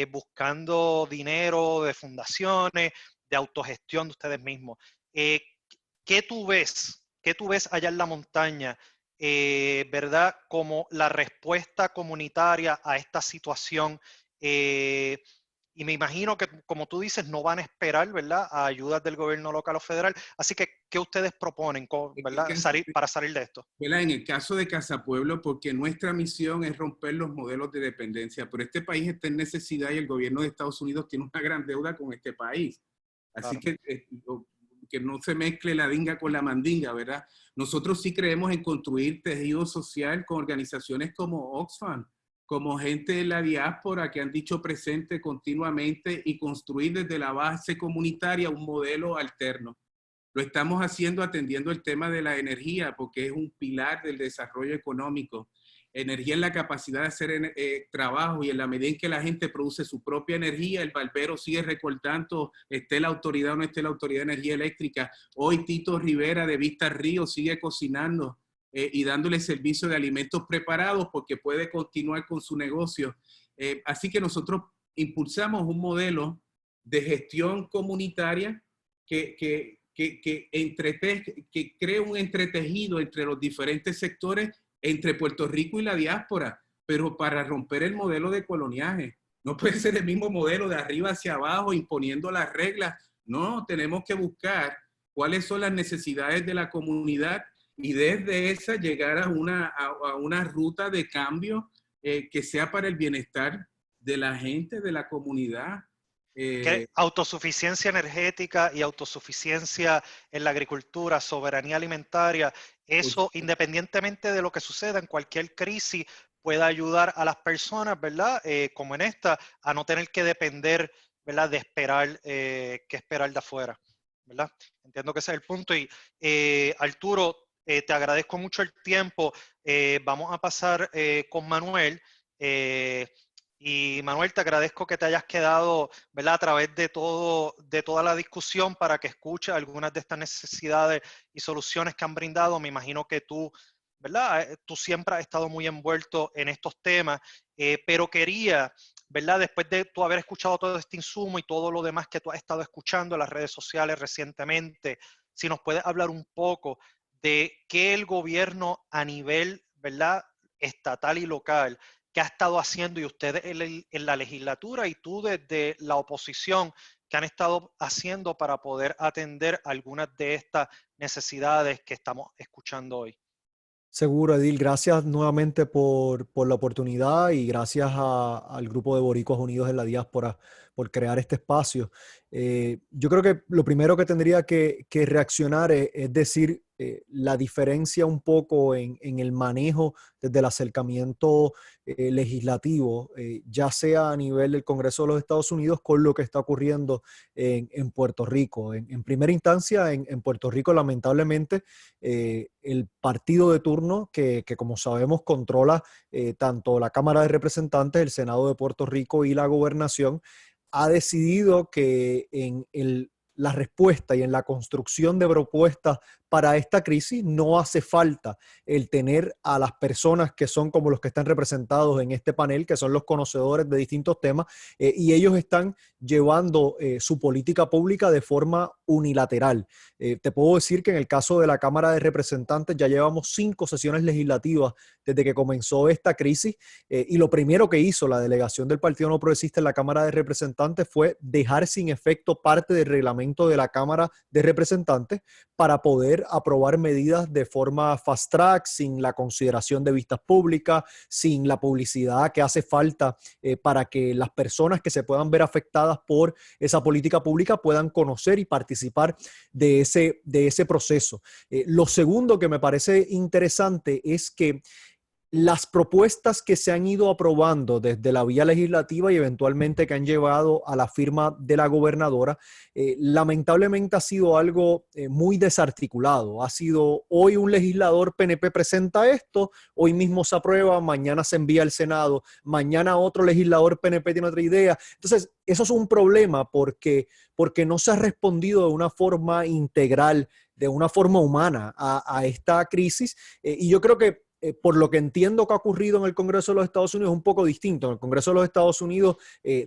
Buscando dinero de fundaciones, de autogestión de ustedes mismos. ¿Qué tú ves? ¿Qué tú ves allá en la montaña? ¿Verdad? Como la respuesta comunitaria a esta situación. Y me imagino que, como tú dices, no van a esperar, ¿verdad?, a ayudas del gobierno local o federal. Así que, ¿qué ustedes proponen, ¿verdad?, para salir de esto? ¿Verdad? En el caso de Casa Pueblo, porque nuestra misión es romper los modelos de dependencia, pero este país está en necesidad y el gobierno de Estados Unidos tiene una gran deuda con este país. Así claro. Que no se mezcle la dinga con la mandinga, ¿verdad? Nosotros sí creemos en construir tejido social con organizaciones como Oxfam, como gente de la diáspora que han dicho presente continuamente y construir desde la base comunitaria un modelo alterno. Lo estamos haciendo atendiendo el tema de la energía porque es un pilar del desarrollo económico. Energía es la capacidad de hacer trabajo y en la medida en que la gente produce su propia energía, el barbero sigue recortando, esté la autoridad o no esté la autoridad de energía eléctrica. Hoy Tito Rivera de Vista Río sigue cocinando y dándole servicio de alimentos preparados porque puede continuar con su negocio. Así que nosotros impulsamos un modelo de gestión comunitaria que cree un entretejido entre los diferentes sectores, entre Puerto Rico y la diáspora, pero para romper el modelo de coloniaje. No puede ser el mismo modelo de arriba hacia abajo imponiendo las reglas. No, tenemos que buscar cuáles son las necesidades de la comunidad y desde esa llegar a una ruta de cambio que sea para el bienestar de la gente, de la comunidad. Que autosuficiencia energética y autosuficiencia en la agricultura, soberanía alimentaria, eso independientemente de lo que suceda en cualquier crisis, puede ayudar a las personas, ¿verdad? Como en esta, a no tener que depender, ¿verdad? De esperar, que esperar de afuera, ¿verdad? Entiendo que ese es el punto. Y Arturo, te agradezco mucho el tiempo. Vamos a pasar con Manuel. Y Manuel, te agradezco que te hayas quedado, ¿verdad?, a través de toda la discusión para que escuches algunas de estas necesidades y soluciones que han brindado. Me imagino que tú, ¿verdad?, tú siempre has estado muy envuelto en estos temas, pero quería, ¿verdad?, después de tú haber escuchado todo este insumo y todo lo demás que tú has estado escuchando en las redes sociales recientemente, si nos puedes hablar un poco de qué el gobierno a nivel, ¿verdad?, estatal y local, que ha estado haciendo, y ustedes en la legislatura y tú desde la oposición, que han estado haciendo para poder atender algunas de estas necesidades que estamos escuchando hoy. Seguro, Edil. Gracias nuevamente por la oportunidad y gracias al Grupo de Boricuas Unidos en la Diáspora por crear este espacio. Yo creo que lo primero que tendría que reaccionar es decir, la diferencia un poco en el manejo desde el acercamiento legislativo, ya sea a nivel del Congreso de los Estados Unidos con lo que está ocurriendo en Puerto Rico. En primera instancia, en Puerto Rico, lamentablemente, el partido de turno que como sabemos controla tanto la Cámara de Representantes, el Senado de Puerto Rico y la Gobernación, ha decidido que en la respuesta y en la construcción de propuestas para esta crisis no hace falta el tener a las personas que son como los que están representados en este panel, que son los conocedores de distintos temas, y ellos están llevando su política pública de forma unilateral. Te puedo decir que en el caso de la Cámara de Representantes ya llevamos 5 sesiones legislativas desde que comenzó esta crisis, y lo primero que hizo la delegación del Partido No Progresista en la Cámara de Representantes fue dejar sin efecto parte del reglamento de la Cámara de Representantes para poder aprobar medidas de forma fast track, sin la consideración de vistas públicas, sin la publicidad que hace falta para que las personas que se puedan ver afectadas por esa política pública puedan conocer y participar de ese proceso. Lo segundo que me parece interesante es que las propuestas que se han ido aprobando desde la vía legislativa y eventualmente que han llevado a la firma de la gobernadora, lamentablemente ha sido algo muy desarticulado. Ha sido hoy un legislador PNP presenta esto, hoy mismo se aprueba, mañana se envía al Senado, mañana otro legislador PNP tiene otra idea. Entonces, eso es un problema porque no se ha respondido de una forma integral, de una forma humana a esta crisis. Y yo creo que por lo que entiendo que ha ocurrido en el Congreso de los Estados Unidos es un poco distinto. En el Congreso de los Estados Unidos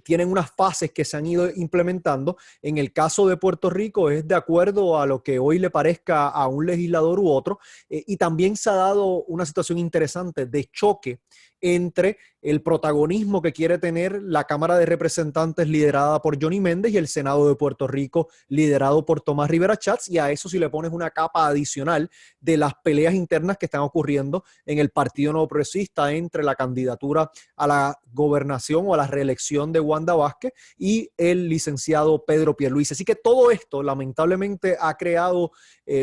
tienen unas fases que se han ido implementando. En el caso de Puerto Rico es de acuerdo a lo que hoy le parezca a un legislador u otro. Y también se ha dado una situación interesante de choque entre el protagonismo que quiere tener la Cámara de Representantes liderada por Johnny Méndez y el Senado de Puerto Rico liderado por Tomás Rivera Schatz, y a eso si le pones una capa adicional de las peleas internas que están ocurriendo en el Partido Nuevo Progresista entre la candidatura a la gobernación o a la reelección de Wanda Vázquez y el licenciado Pedro Pierluisi. Así que todo esto lamentablemente ha creado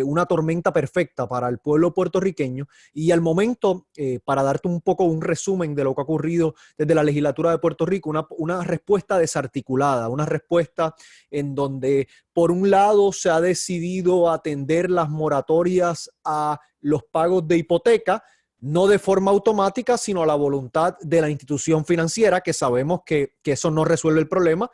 una tormenta perfecta para el pueblo puertorriqueño, y al momento, para darte un poco un resumen de lo que ha ocurrido desde la legislatura de Puerto Rico, una respuesta desarticulada, una respuesta en donde por un lado se ha decidido atender las moratorias a los pagos de hipoteca, no de forma automática, sino a la voluntad de la institución financiera, que sabemos que eso no resuelve el problema,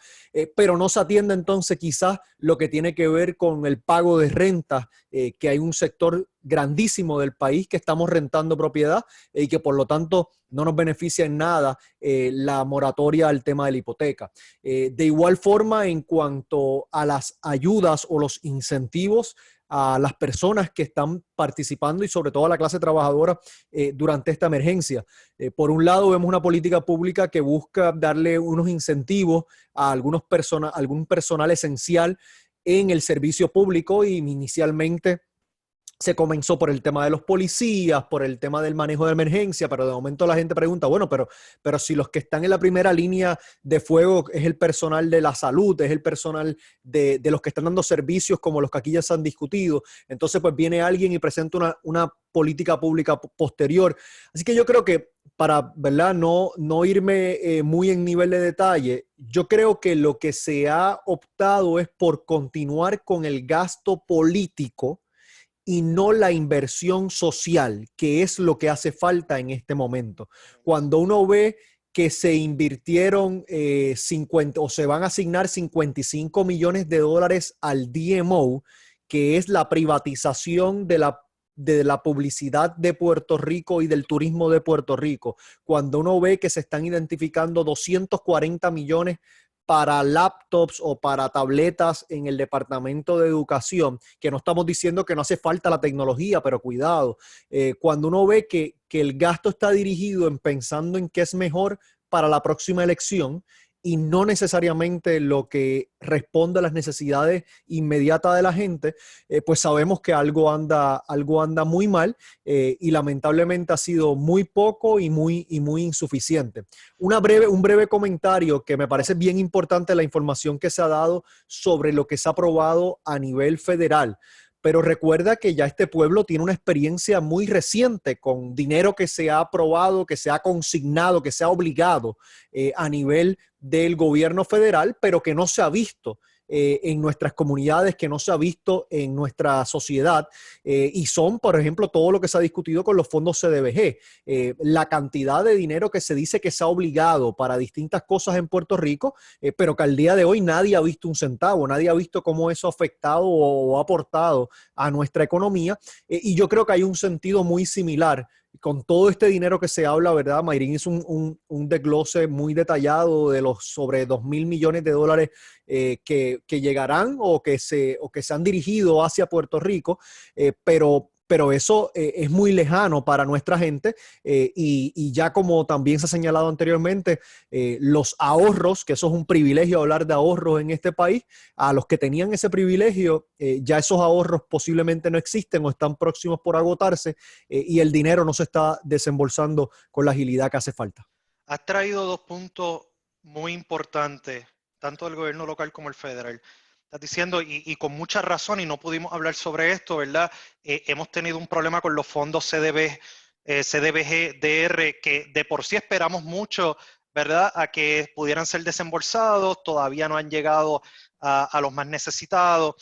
pero no se atiende entonces quizás lo que tiene que ver con el pago de rentas, que hay un sector grandísimo del país que estamos rentando propiedad y que por lo tanto no nos beneficia en nada la moratoria al tema de la hipoteca. De igual forma, en cuanto a las ayudas o los incentivos a las personas que están participando y sobre todo a la clase trabajadora durante esta emergencia. Por un lado, vemos una política pública que busca darle unos incentivos a algún personal esencial en el servicio público, y inicialmente se comenzó por el tema de los policías, por el tema del manejo de emergencia, pero de momento la gente pregunta, bueno, pero si los que están en la primera línea de fuego es el personal de la salud, es el personal de los que están dando servicios como los que aquí ya se han discutido, entonces pues viene alguien y presenta una política pública posterior. Así que yo creo que para, ¿verdad?, no irme muy en nivel de detalle, yo creo que lo que se ha optado es por continuar con el gasto político y no la inversión social, que es lo que hace falta en este momento. Cuando uno ve que se invirtieron 50 o se van a asignar $55 millones al DMO, que es la privatización de la publicidad de Puerto Rico y del turismo de Puerto Rico, cuando uno ve que se están identificando 240 millones para laptops o para tabletas en el Departamento de Educación, que no estamos diciendo que no hace falta la tecnología, pero cuidado, cuando uno ve que el gasto está dirigido en pensando en qué es mejor para la próxima elección y no necesariamente lo que responde a las necesidades inmediatas de la gente, pues sabemos que algo anda muy mal y lamentablemente ha sido muy poco y muy insuficiente. Un breve comentario que me parece bien importante, la información que se ha dado sobre lo que se ha aprobado a nivel federal. Pero recuerda que ya este pueblo tiene una experiencia muy reciente con dinero que se ha aprobado, que se ha consignado, que se ha obligado a nivel del gobierno federal, pero que no se ha visto en nuestras comunidades, que no se ha visto en nuestra sociedad, y son, por ejemplo, todo lo que se ha discutido con los fondos CDBG, la cantidad de dinero que se dice que se ha obligado para distintas cosas en Puerto Rico, pero que al día de hoy nadie ha visto un centavo, nadie ha visto cómo eso ha afectado o ha aportado a nuestra economía, y yo creo que hay un sentido muy similar con todo este dinero que se habla, ¿verdad? Mayrín hizo un desglose muy detallado de los sobre $2,000 millones que llegarán o que se han dirigido hacia Puerto Rico, pero eso es muy lejano para nuestra gente y ya como también se ha señalado anteriormente, los ahorros, que eso es un privilegio hablar de ahorros en este país, a los que tenían ese privilegio, ya esos ahorros posiblemente no existen o están próximos por agotarse y el dinero no se está desembolsando con la agilidad que hace falta. Has traído dos puntos muy importantes, tanto del gobierno local como el federal. Estás diciendo, y con mucha razón, y no pudimos hablar sobre esto, ¿verdad? Hemos tenido un problema con los fondos CDBG-DR, que de por sí esperamos mucho, ¿verdad?, a que pudieran ser desembolsados, todavía no han llegado a los más necesitados.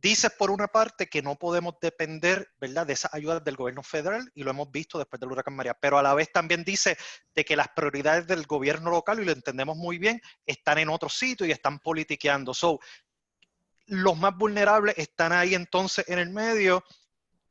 Dices por una parte que no podemos depender, ¿verdad?, de esas ayudas del gobierno federal, y lo hemos visto después del huracán María, pero a la vez también dice de que las prioridades del gobierno local, y lo entendemos muy bien, están en otro sitio y están politiqueando. Los más vulnerables están ahí entonces en el medio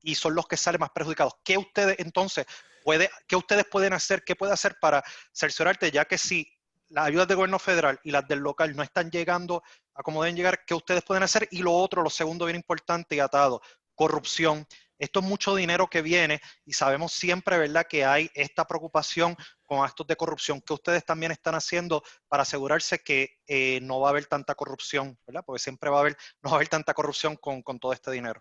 y son los que salen más perjudicados. ¿Qué ustedes entonces pueden hacer? ¿Qué puede hacer para cerciorarte, ya que si las ayudas del gobierno federal y las del local no están llegando a como deben llegar, qué ustedes pueden hacer? Y lo segundo bien importante y atado, corrupción. Esto es mucho dinero que viene y sabemos siempre, ¿verdad?, que hay esta preocupación con actos de corrupción. ¿Qué ustedes también están haciendo para asegurarse que no va a haber tanta corrupción, ¿verdad? Porque siempre no va a haber tanta corrupción con todo este dinero.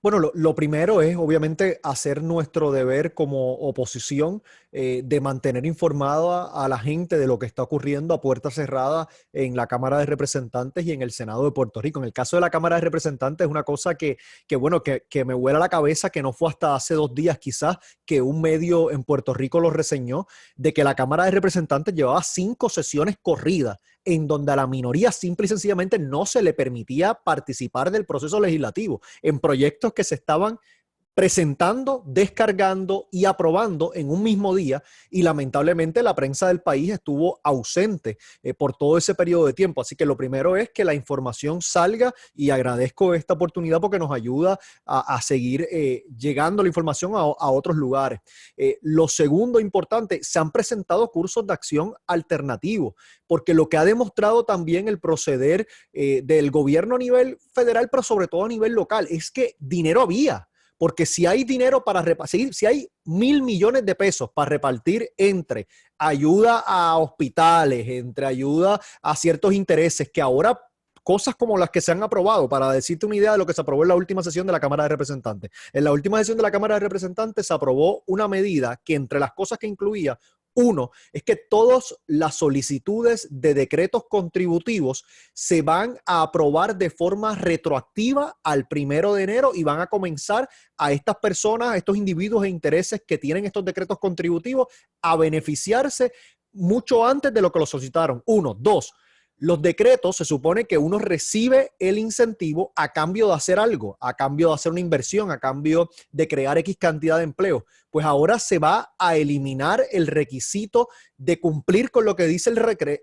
Bueno, lo primero es obviamente hacer nuestro deber como oposición de mantener informada a la gente de lo que está ocurriendo a puerta cerrada en la Cámara de Representantes y en el Senado de Puerto Rico. En el caso de la Cámara de Representantes es una cosa que me vuela la cabeza, que no fue hasta hace 2 días quizás que un medio en Puerto Rico lo reseñó, de que la Cámara de Representantes llevaba 5 sesiones corridas en donde a la minoría simple y sencillamente no se le permitía participar del proceso legislativo en proyectos que se estaban presentando, descargando y aprobando en un mismo día, y lamentablemente la prensa del país estuvo ausente por todo ese periodo de tiempo. Así que lo primero es que la información salga, y agradezco esta oportunidad porque nos ayuda a seguir llegando la información a otros lugares. Lo segundo importante, se han presentado cursos de acción alternativos, porque lo que ha demostrado también el proceder del gobierno a nivel federal, pero sobre todo a nivel local, es que dinero había. Porque si hay dinero para repartir, si hay $1,000 millones de pesos para repartir entre ayuda a hospitales, entre ayuda a ciertos intereses que ahora cosas como las que se han aprobado, para decirte una idea de lo que se aprobó en la última sesión de la Cámara de Representantes. En la última sesión de la Cámara de Representantes se aprobó una medida que entre las cosas que incluía, uno, es que todas las solicitudes de decretos contributivos se van a aprobar de forma retroactiva al 1 de enero y van a comenzar a estas personas, a estos individuos e intereses que tienen estos decretos contributivos a beneficiarse mucho antes de lo que lo solicitaron. Uno. Dos, los decretos se supone que uno recibe el incentivo a cambio de hacer algo, a cambio de hacer una inversión, a cambio de crear X cantidad de empleo. Pues ahora se va a eliminar el requisito de cumplir con lo que dice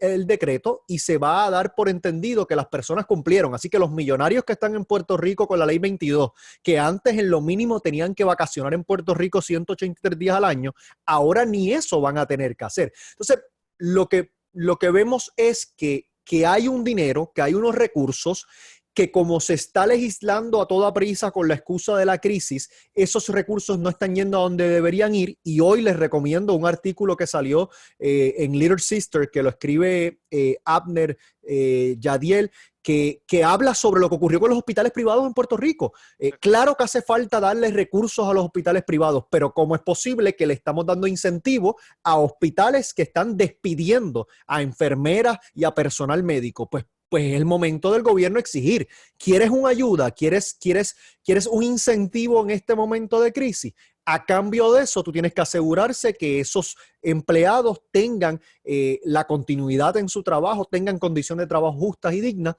el decreto y se va a dar por entendido que las personas cumplieron. Así que los millonarios que están en Puerto Rico con la ley 22, que antes en lo mínimo tenían que vacacionar en Puerto Rico 183 días al año, ahora ni eso van a tener que hacer. Entonces, lo que vemos es que hay un dinero, que hay unos recursos, que como se está legislando a toda prisa con la excusa de la crisis, esos recursos no están yendo a donde deberían ir. Y hoy les recomiendo un artículo que salió en Little Sister, que lo escribe Abner Yadiel, que habla sobre lo que ocurrió con los hospitales privados en Puerto Rico. Claro que hace falta darle recursos a los hospitales privados, pero ¿cómo es posible que le estamos dando incentivo a hospitales que están despidiendo a enfermeras y a personal médico? Pues es el momento del gobierno exigir. ¿Quieres una ayuda? ¿Quieres un incentivo en este momento de crisis? A cambio de eso, tú tienes que asegurarse que esos empleados tengan la continuidad en su trabajo, tengan condiciones de trabajo justas y dignas.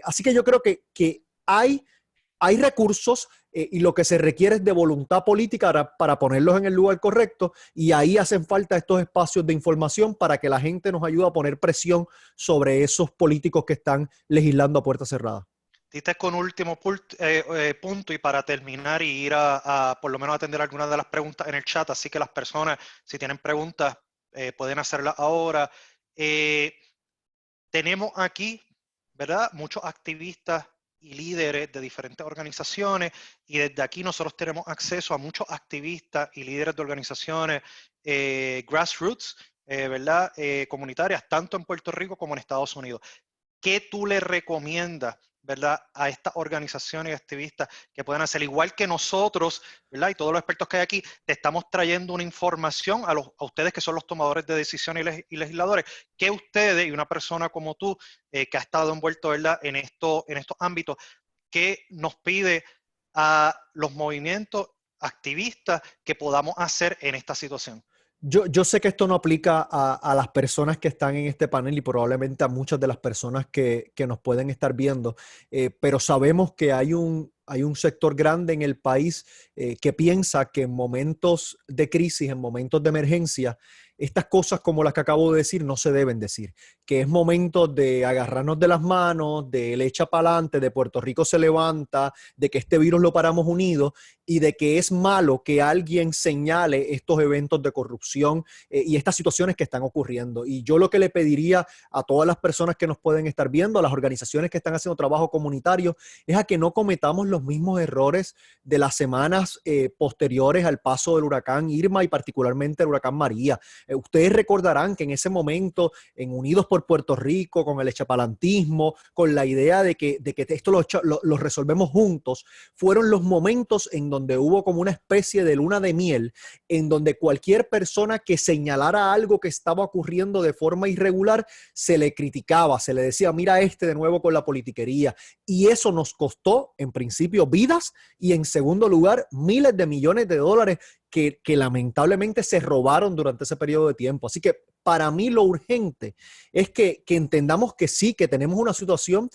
Así que yo creo que hay recursos y lo que se requiere es de voluntad política para ponerlos en el lugar correcto, y ahí hacen falta estos espacios de información para que la gente nos ayude a poner presión sobre esos políticos que están legislando a puerta cerrada. Diste con último punto y para terminar y ir a por lo menos atender algunas de las preguntas en el chat, así que las personas, si tienen preguntas, pueden hacerlas ahora. Tenemos aquí, ¿verdad?, muchos activistas y líderes de diferentes organizaciones, y desde aquí nosotros tenemos acceso a muchos activistas y líderes de organizaciones grassroots, ¿verdad?, comunitarias, tanto en Puerto Rico como en Estados Unidos. ¿Qué tú le recomiendas, ¿verdad?, a estas organizaciones y activistas que puedan hacer igual que nosotros, ¿verdad?, y todos los expertos que hay aquí? Te estamos trayendo una información a ustedes que son los tomadores de decisiones y legisladores, que ustedes y una persona como tú que ha estado envuelto, ¿verdad?, en estos ámbitos, que nos pide a los movimientos activistas que podamos hacer en esta situación. Yo sé que esto no aplica a las personas que están en este panel y probablemente a muchas de las personas que nos pueden estar viendo, pero sabemos que hay un sector grande en el país que piensa que en momentos de crisis, en momentos de emergencia, estas cosas como las que acabo de decir no se deben decir, que es momento de agarrarnos de las manos, de le echa para adelante, de Puerto Rico se levanta, de que este virus lo paramos unidos, y de que es malo que alguien señale estos eventos de corrupción y estas situaciones que están ocurriendo. Y yo lo que le pediría a todas las personas que nos pueden estar viendo, a las organizaciones que están haciendo trabajo comunitario, es a que no cometamos los mismos errores de las semanas posteriores al paso del huracán Irma y particularmente el huracán María. Ustedes recordarán que en ese momento, en Unidos por Puerto Rico, con el echapalantismo, con la idea de que esto lo resolvemos juntos, fueron los momentos en donde hubo como una especie de luna de miel, en donde cualquier persona que señalara algo que estaba ocurriendo de forma irregular, se le criticaba, se le decía, mira de nuevo con la politiquería. Y eso nos costó, en principio, vidas, y en segundo lugar, miles de millones de dólares que lamentablemente se robaron durante ese periodo de tiempo. Así que para mí lo urgente es que entendamos que sí, que tenemos una situación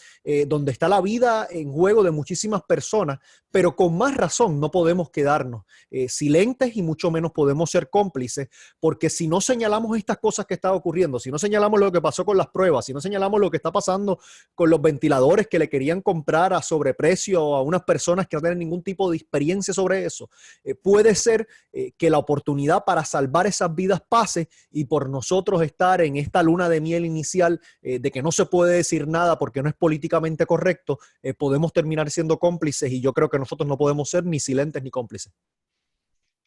donde está la vida en juego de muchísimas personas, pero con más razón no podemos quedarnos silentes y mucho menos podemos ser cómplices, porque si no señalamos estas cosas que están ocurriendo, si no señalamos lo que pasó con las pruebas, si no señalamos lo que está pasando con los ventiladores que le querían comprar a sobreprecio a unas personas que no tienen ningún tipo de experiencia sobre eso, puede ser que la oportunidad para salvar esas vidas pase, y por nosotros estar en esta luna de miel inicial de que no se puede decir nada porque no es políticamente correcto, podemos terminar siendo cómplices, y yo creo que nosotros no podemos ser ni silentes ni cómplices.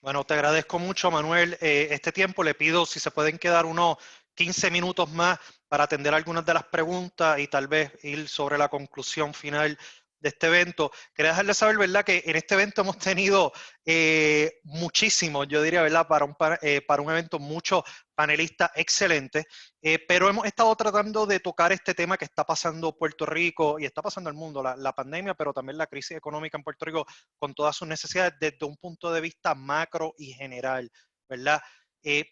Bueno, te agradezco mucho, Manuel, este tiempo. Le pido si se pueden quedar unos 15 minutos más para atender algunas de las preguntas y tal vez ir sobre la conclusión final de este evento. Quería dejarles saber, ¿verdad?, que en este evento hemos tenido muchísimos, yo diría, ¿verdad?, para un evento, muchos panelistas excelentes, pero hemos estado tratando de tocar este tema que está pasando Puerto Rico y está pasando el mundo, la pandemia, pero también la crisis económica en Puerto Rico con todas sus necesidades desde un punto de vista macro y general, ¿verdad?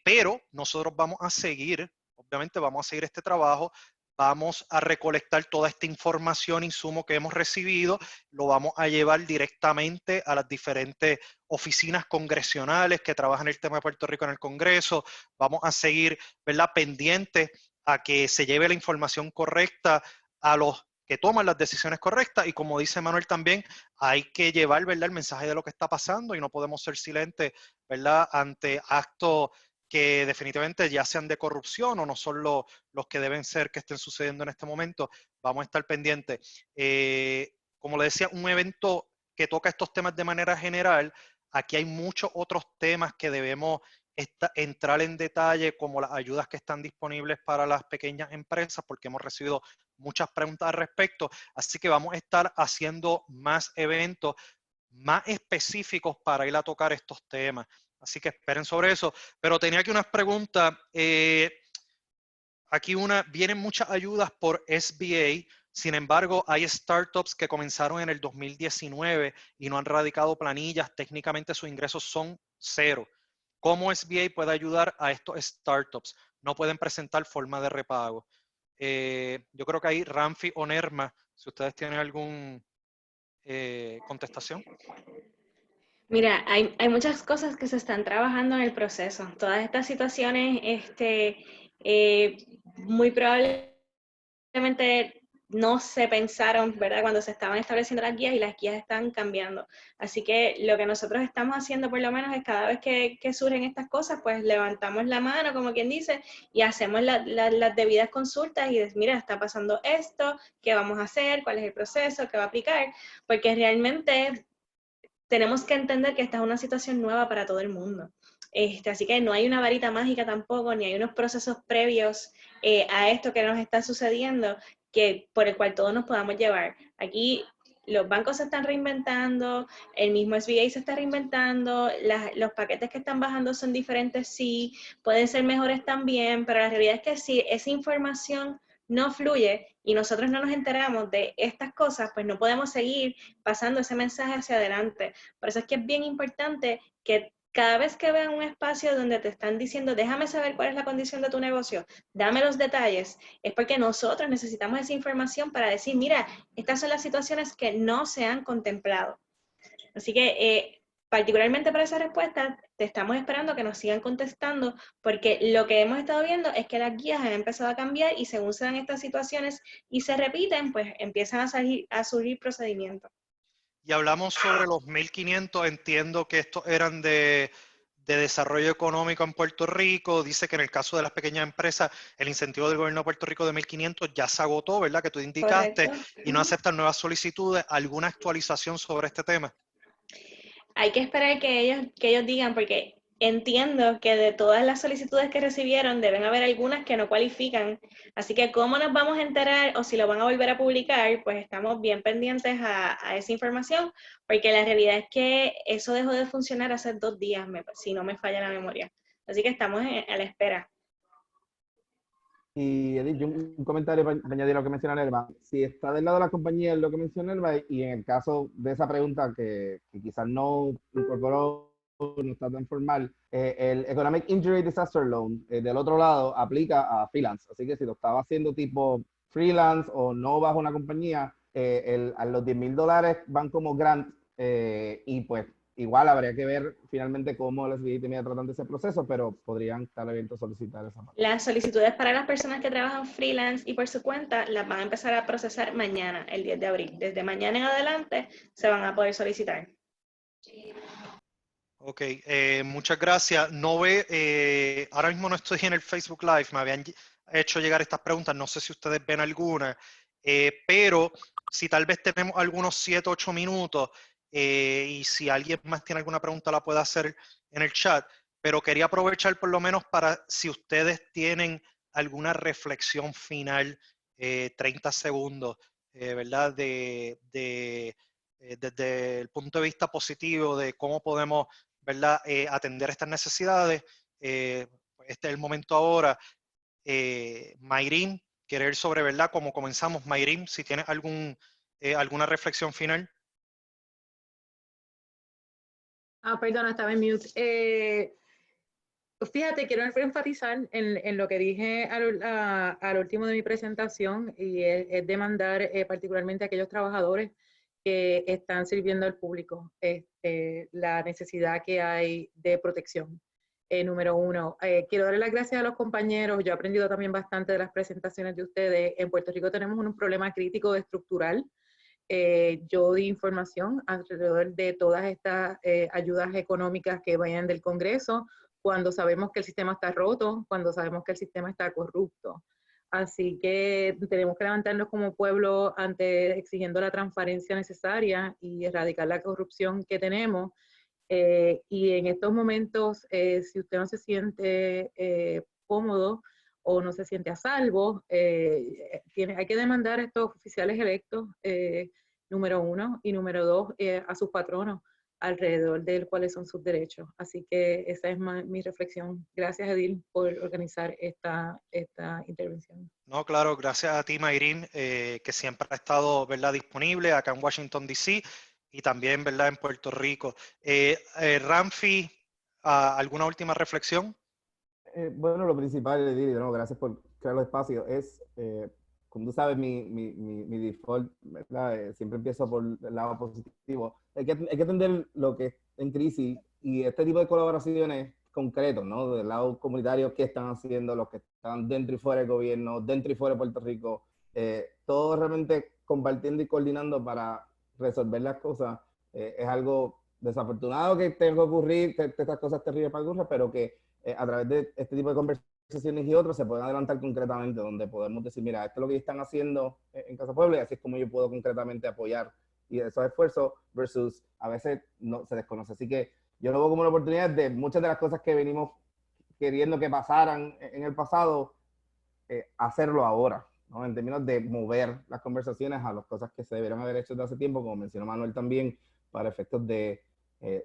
Pero nosotros vamos a seguir, obviamente vamos a seguir este trabajo, vamos a recolectar toda esta información, insumo que hemos recibido, lo vamos a llevar directamente a las diferentes oficinas congresionales que trabajan el tema de Puerto Rico en el Congreso. Vamos a seguir, ¿verdad?, pendientes a que se lleve la información correcta a los que toman las decisiones correctas. Y como dice Manuel también, hay que llevar, ¿verdad?, el mensaje de lo que está pasando y no podemos ser silentes, ¿verdad?, ante actos que definitivamente ya sean de corrupción o no son los que deben ser que estén sucediendo en este momento. Vamos a estar pendientes. Como le decía, un evento que toca estos temas de manera general. Aquí hay muchos otros temas que debemos entrar en detalle, como las ayudas que están disponibles para las pequeñas empresas, porque hemos recibido muchas preguntas al respecto. Así que vamos a estar haciendo más eventos más específicos para ir a tocar estos temas. Así que esperen sobre eso. Pero tenía aquí unas preguntas. Aquí vienen muchas ayudas por SBA. Sin embargo, hay startups que comenzaron en el 2019 y no han radicado planillas. Técnicamente sus ingresos son cero. ¿Cómo SBA puede ayudar a estos startups? No pueden presentar forma de repago. Yo creo que ahí Ramfi o Nerma, si ustedes tienen alguna contestación. Mira, hay muchas cosas que se están trabajando en el proceso. Todas estas situaciones, muy probablemente no se pensaron, ¿verdad?, cuando se estaban estableciendo las guías, y las guías están cambiando. Así que lo que nosotros estamos haciendo, por lo menos, es cada vez que surgen estas cosas, pues levantamos la mano, como quien dice, y hacemos las debidas consultas y decimos, mira, está pasando esto, ¿qué vamos a hacer? ¿Cuál es el proceso? ¿Qué va a aplicar? Porque realmente tenemos que entender que esta es una situación nueva para todo el mundo. Así que no hay una varita mágica tampoco, ni hay unos procesos previos a esto que nos está sucediendo por el cual todos nos podamos llevar. Aquí los bancos se están reinventando, el mismo SBA se está reinventando, los paquetes que están bajando son diferentes, sí, pueden ser mejores también, pero la realidad es que si esa información no fluye y nosotros no nos enteramos de estas cosas, pues no podemos seguir pasando ese mensaje hacia adelante. Por eso es que es bien importante que cada vez que vean un espacio donde te están diciendo, déjame saber cuál es la condición de tu negocio, dame los detalles, es porque nosotros necesitamos esa información para decir, mira, estas son las situaciones que no se han contemplado. Así que, particularmente para esa respuesta, te estamos esperando que nos sigan contestando, porque lo que hemos estado viendo es que las guías han empezado a cambiar y según se dan estas situaciones y se repiten, pues empiezan a surgir procedimientos. Y hablamos sobre los 1.500, entiendo que estos eran de desarrollo económico en Puerto Rico. Dice que en el caso de las pequeñas empresas, el incentivo del gobierno de Puerto Rico de 1.500 ya se agotó, ¿verdad?, que tú indicaste. Correcto. Y no aceptan nuevas solicitudes. ¿Alguna actualización sobre este tema? Hay que esperar que ellos digan, porque entiendo que de todas las solicitudes que recibieron, deben haber algunas que no cualifican. Así que cómo nos vamos a enterar o si lo van a volver a publicar, pues estamos bien pendientes a esa información, porque la realidad es que eso dejó de funcionar hace 2 días, si no me falla la memoria. Así que estamos a la espera. Y Edith, un comentario para añadir lo que menciona Nerva. Si está del lado de la compañía lo que menciona Nerva, y en el caso de esa pregunta que quizás no incorporó, no está tan formal, el Economic Injury Disaster Loan del otro lado aplica a freelance. Así que si lo estaba haciendo tipo freelance o no bajo una compañía, a los $10,000 van como grant, y pues igual habría que ver finalmente cómo las SBA termina tratando ese proceso, pero podrían estar abiertos a solicitar esa parte. Las solicitudes para las personas que trabajan freelance y por su cuenta las van a empezar a procesar mañana, el 10 de abril. Desde mañana en adelante se van a poder solicitar. Ok, muchas gracias. Ahora mismo no estoy en el Facebook Live, me habían hecho llegar estas preguntas, no sé si ustedes ven alguna, pero si tal vez tenemos algunos 7 o 8 minutos, y si alguien más tiene alguna pregunta la puede hacer en el chat, pero quería aprovechar por lo menos para si ustedes tienen alguna reflexión final, 30 segundos, ¿verdad? Desde el punto de vista positivo de cómo podemos, ¿verdad? Atender estas necesidades. Este es el momento ahora. Mayrin, querer sobre, ¿verdad? Como comenzamos, Mayrin, si tienes alguna reflexión final. Perdona, estaba en mute. Fíjate, quiero enfatizar en lo que dije al último de mi presentación, y es demandar particularmente a aquellos trabajadores que están sirviendo al público la necesidad que hay de protección. Número uno, quiero darle las gracias a los compañeros. Yo he aprendido también bastante de las presentaciones de ustedes. En Puerto Rico tenemos un problema crítico estructural. Yo di información alrededor de todas estas ayudas económicas que vayan del Congreso, cuando sabemos que el sistema está roto, cuando sabemos que el sistema está corrupto. Así que tenemos que levantarnos como pueblo exigiendo la transparencia necesaria y erradicar la corrupción que tenemos. Y en estos momentos, si usted no se siente cómodo o no se siente a salvo, hay que demandar a estos oficiales electos, número uno, y número dos, a sus patronos, alrededor de cuáles son sus derechos. Así que esa es mi reflexión. Gracias, Edil, por organizar esta intervención. No, claro, gracias a ti, Mayrin, que siempre ha estado, ¿verdad?, disponible acá en Washington, D.C. y también, ¿verdad?, en Puerto Rico. Ramfi, ¿alguna última reflexión? Bueno, lo principal, Edil, no, gracias por crear los espacios, es, como tú sabes, mi default, ¿verdad? Siempre empiezo por el lado positivo. Hay que atender lo que es en crisis y este tipo de colaboraciones concretos, ¿no? Del lado comunitario, qué están haciendo los que están dentro y fuera del gobierno, dentro y fuera de Puerto Rico, todo realmente compartiendo y coordinando para resolver las cosas. Es algo desafortunado que tenga que ocurrir, que estas cosas terribles para ocurrir, pero que a través de este tipo de conversaciones y otros se pueden adelantar concretamente, donde podemos decir, mira, esto es lo que están haciendo en Casa Pueblo y así es como yo puedo concretamente apoyar y esos esfuerzos versus a veces no se desconoce. Así que yo lo veo como una oportunidad de muchas de las cosas que venimos queriendo que pasaran en el pasado, hacerlo ahora, ¿no? En términos de mover las conversaciones a las cosas que se debieron haber hecho desde hace tiempo, como mencionó Manuel también, para efectos de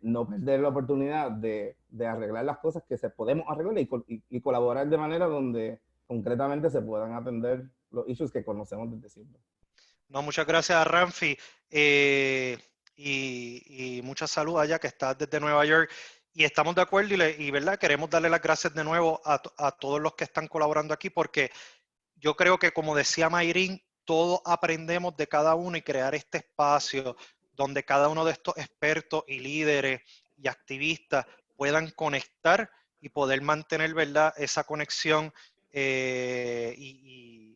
no perder la oportunidad de arreglar las cosas que se podemos arreglar y colaborar de manera donde concretamente se puedan atender los issues que conocemos desde siempre. No, muchas gracias a Ramfi y mucha salud allá que estás desde Nueva York. Y estamos de acuerdo y ¿verdad? Queremos darle las gracias de nuevo a todos los que están colaborando aquí, porque yo creo que, como decía Mayrin, todos aprendemos de cada uno y crear este espacio donde cada uno de estos expertos y líderes y activistas puedan conectar y poder mantener, ¿verdad?, esa conexión ¿verdad?, y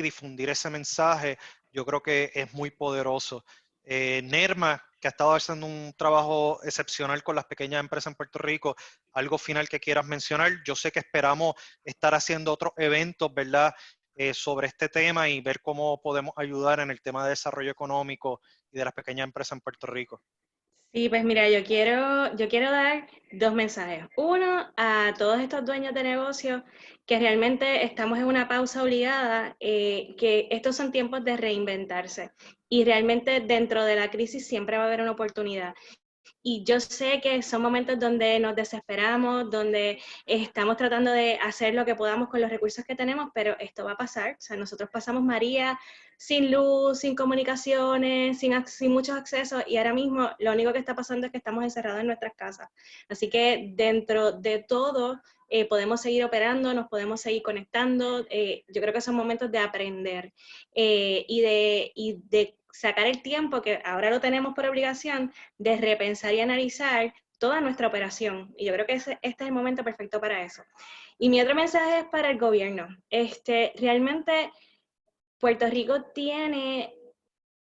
difundir ese mensaje. Yo creo que es muy poderoso. Nerma, que ha estado haciendo un trabajo excepcional con las pequeñas empresas en Puerto Rico, algo final que quieras mencionar. Yo sé que esperamos estar haciendo otros eventos, ¿verdad?, sobre este tema y ver cómo podemos ayudar en el tema de desarrollo económico y de las pequeñas empresas en Puerto Rico. Sí, pues mira, yo quiero dar dos mensajes. Uno, a todos estos dueños de negocios que realmente estamos en una pausa obligada, que estos son tiempos de reinventarse y realmente dentro de la crisis siempre va a haber una oportunidad. Y yo sé que son momentos donde nos desesperamos, donde estamos tratando de hacer lo que podamos con los recursos que tenemos, pero esto va a pasar. O sea, nosotros pasamos, María, sin luz, sin comunicaciones, sin muchos accesos, y ahora mismo lo único que está pasando es que estamos encerrados en nuestras casas. Así que dentro de todo, podemos seguir operando, nos podemos seguir conectando. Yo creo que son momentos de aprender y de sacar el tiempo, que ahora lo tenemos por obligación, de repensar y analizar toda nuestra operación. Y yo creo que este es el momento perfecto para eso. Y mi otro mensaje es para el gobierno. Realmente Puerto Rico tiene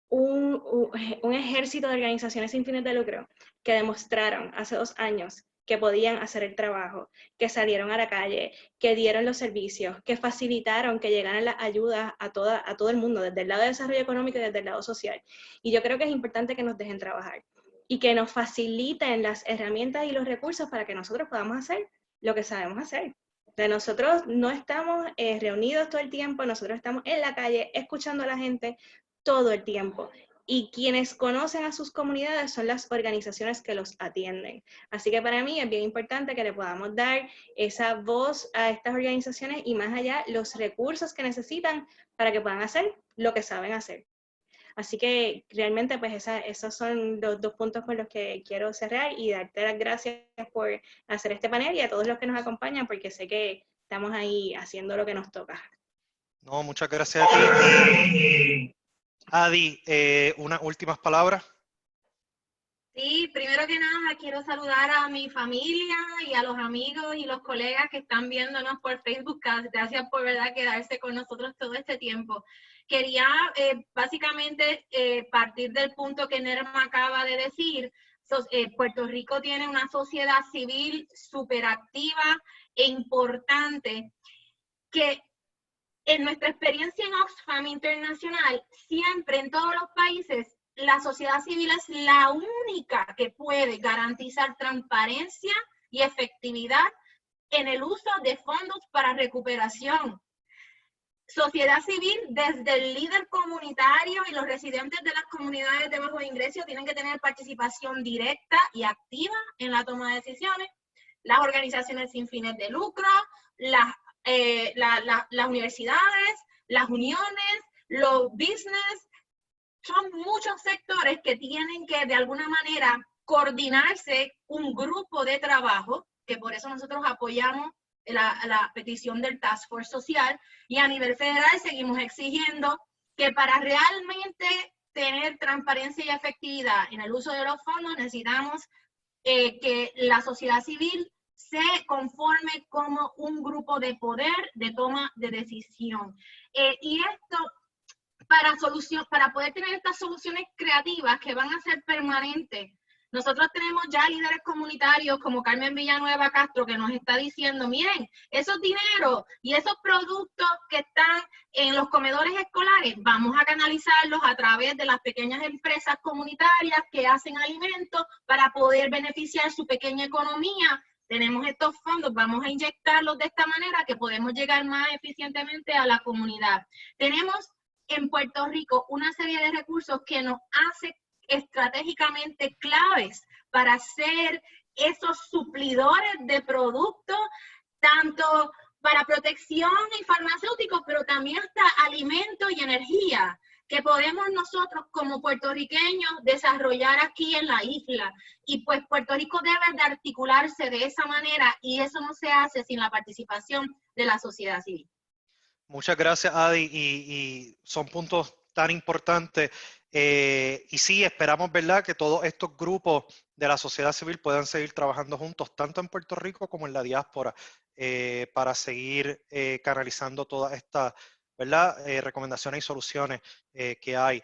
un ejército de organizaciones sin fines de lucro que demostraron hace 2 años que podían hacer el trabajo, que salieron a la calle, que dieron los servicios, que facilitaron que llegaran las ayudas a todo el mundo, desde el lado de desarrollo económico y desde el lado social. Y yo creo que es importante que nos dejen trabajar y que nos faciliten las herramientas y los recursos para que nosotros podamos hacer lo que sabemos hacer, Nosotros no estamos reunidos todo el tiempo, nosotros estamos en la calle escuchando a la gente todo el tiempo. Y quienes conocen a sus comunidades son las organizaciones que los atienden. Así que para mí es bien importante que le podamos dar esa voz a estas organizaciones y más allá los recursos que necesitan para que puedan hacer lo que saben hacer. Así que realmente pues esos son los 2 puntos con los que quiero cerrar y darte las gracias por hacer este panel y a todos los que nos acompañan porque sé que estamos ahí haciendo lo que nos toca. No, muchas gracias a ti. Adi, unas últimas palabras. Sí, primero que nada quiero saludar a mi familia y a los amigos y los colegas que están viéndonos por Facebook. Gracias por verdad quedarse con nosotros todo este tiempo. Quería básicamente partir del punto que Nerma acaba de decir. Puerto Rico tiene una sociedad civil súper activa e importante que en nuestra experiencia en Oxfam Internacional, siempre en todos los países, la sociedad civil es la única que puede garantizar transparencia y efectividad en el uso de fondos para recuperación. Sociedad civil, desde el líder comunitario y los residentes de las comunidades de bajo ingreso tienen que tener participación directa y activa en la toma de decisiones. Las organizaciones sin fines de lucro, las universidades, las uniones, los business, son muchos sectores que tienen que de alguna manera coordinarse un grupo de trabajo, que por eso nosotros apoyamos la petición del Task Force Social, y a nivel federal seguimos exigiendo que para realmente tener transparencia y efectividad en el uso de los fondos necesitamos que la sociedad civil se conforme como un grupo de poder de toma de decisión. Y esto para poder tener estas soluciones creativas que van a ser permanentes. Nosotros tenemos ya líderes comunitarios como Carmen Villanueva Castro que nos está diciendo, miren, esos dineros y esos productos que están en los comedores escolares, vamos a canalizarlos a través de las pequeñas empresas comunitarias que hacen alimentos para poder beneficiar su pequeña economía. Tenemos estos fondos, vamos a inyectarlos de esta manera que podemos llegar más eficientemente a la comunidad. Tenemos en Puerto Rico una serie de recursos que nos hace estratégicamente claves para ser esos suplidores de productos, tanto para protección y farmacéuticos, pero también hasta alimentos y energía, que podemos nosotros como puertorriqueños desarrollar aquí en la isla. Y pues Puerto Rico debe de articularse de esa manera y eso no se hace sin la participación de la sociedad civil. Muchas gracias, Adi, y son puntos tan importantes. Y sí, esperamos, ¿verdad?, que todos estos grupos de la sociedad civil puedan seguir trabajando juntos, tanto en Puerto Rico como en la diáspora, para seguir canalizando todas estas, ¿verdad?, recomendaciones y soluciones que hay.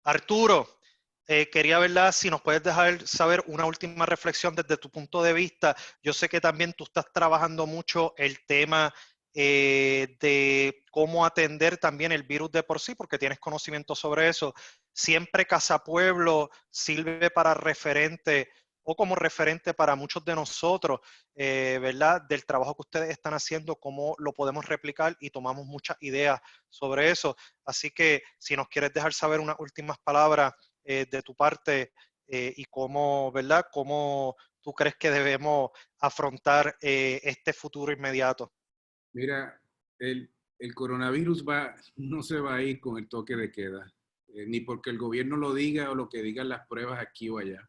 Arturo, quería, ¿verdad?, si nos puedes dejar saber una última reflexión desde tu punto de vista. Yo sé que también tú estás trabajando mucho el tema de cómo atender también el virus de por sí, porque tienes conocimiento sobre eso. Siempre Casa Pueblo sirve para referente o como referente para muchos de nosotros, ¿verdad?, del trabajo que ustedes están haciendo, cómo lo podemos replicar y tomamos muchas ideas sobre eso. Así que si nos quieres dejar saber unas últimas palabras de tu parte y cómo, ¿verdad?, cómo tú crees que debemos afrontar este futuro inmediato. Mira, el coronavirus no se va a ir con el toque de queda, ni porque el gobierno lo diga o lo que digan las pruebas aquí o allá.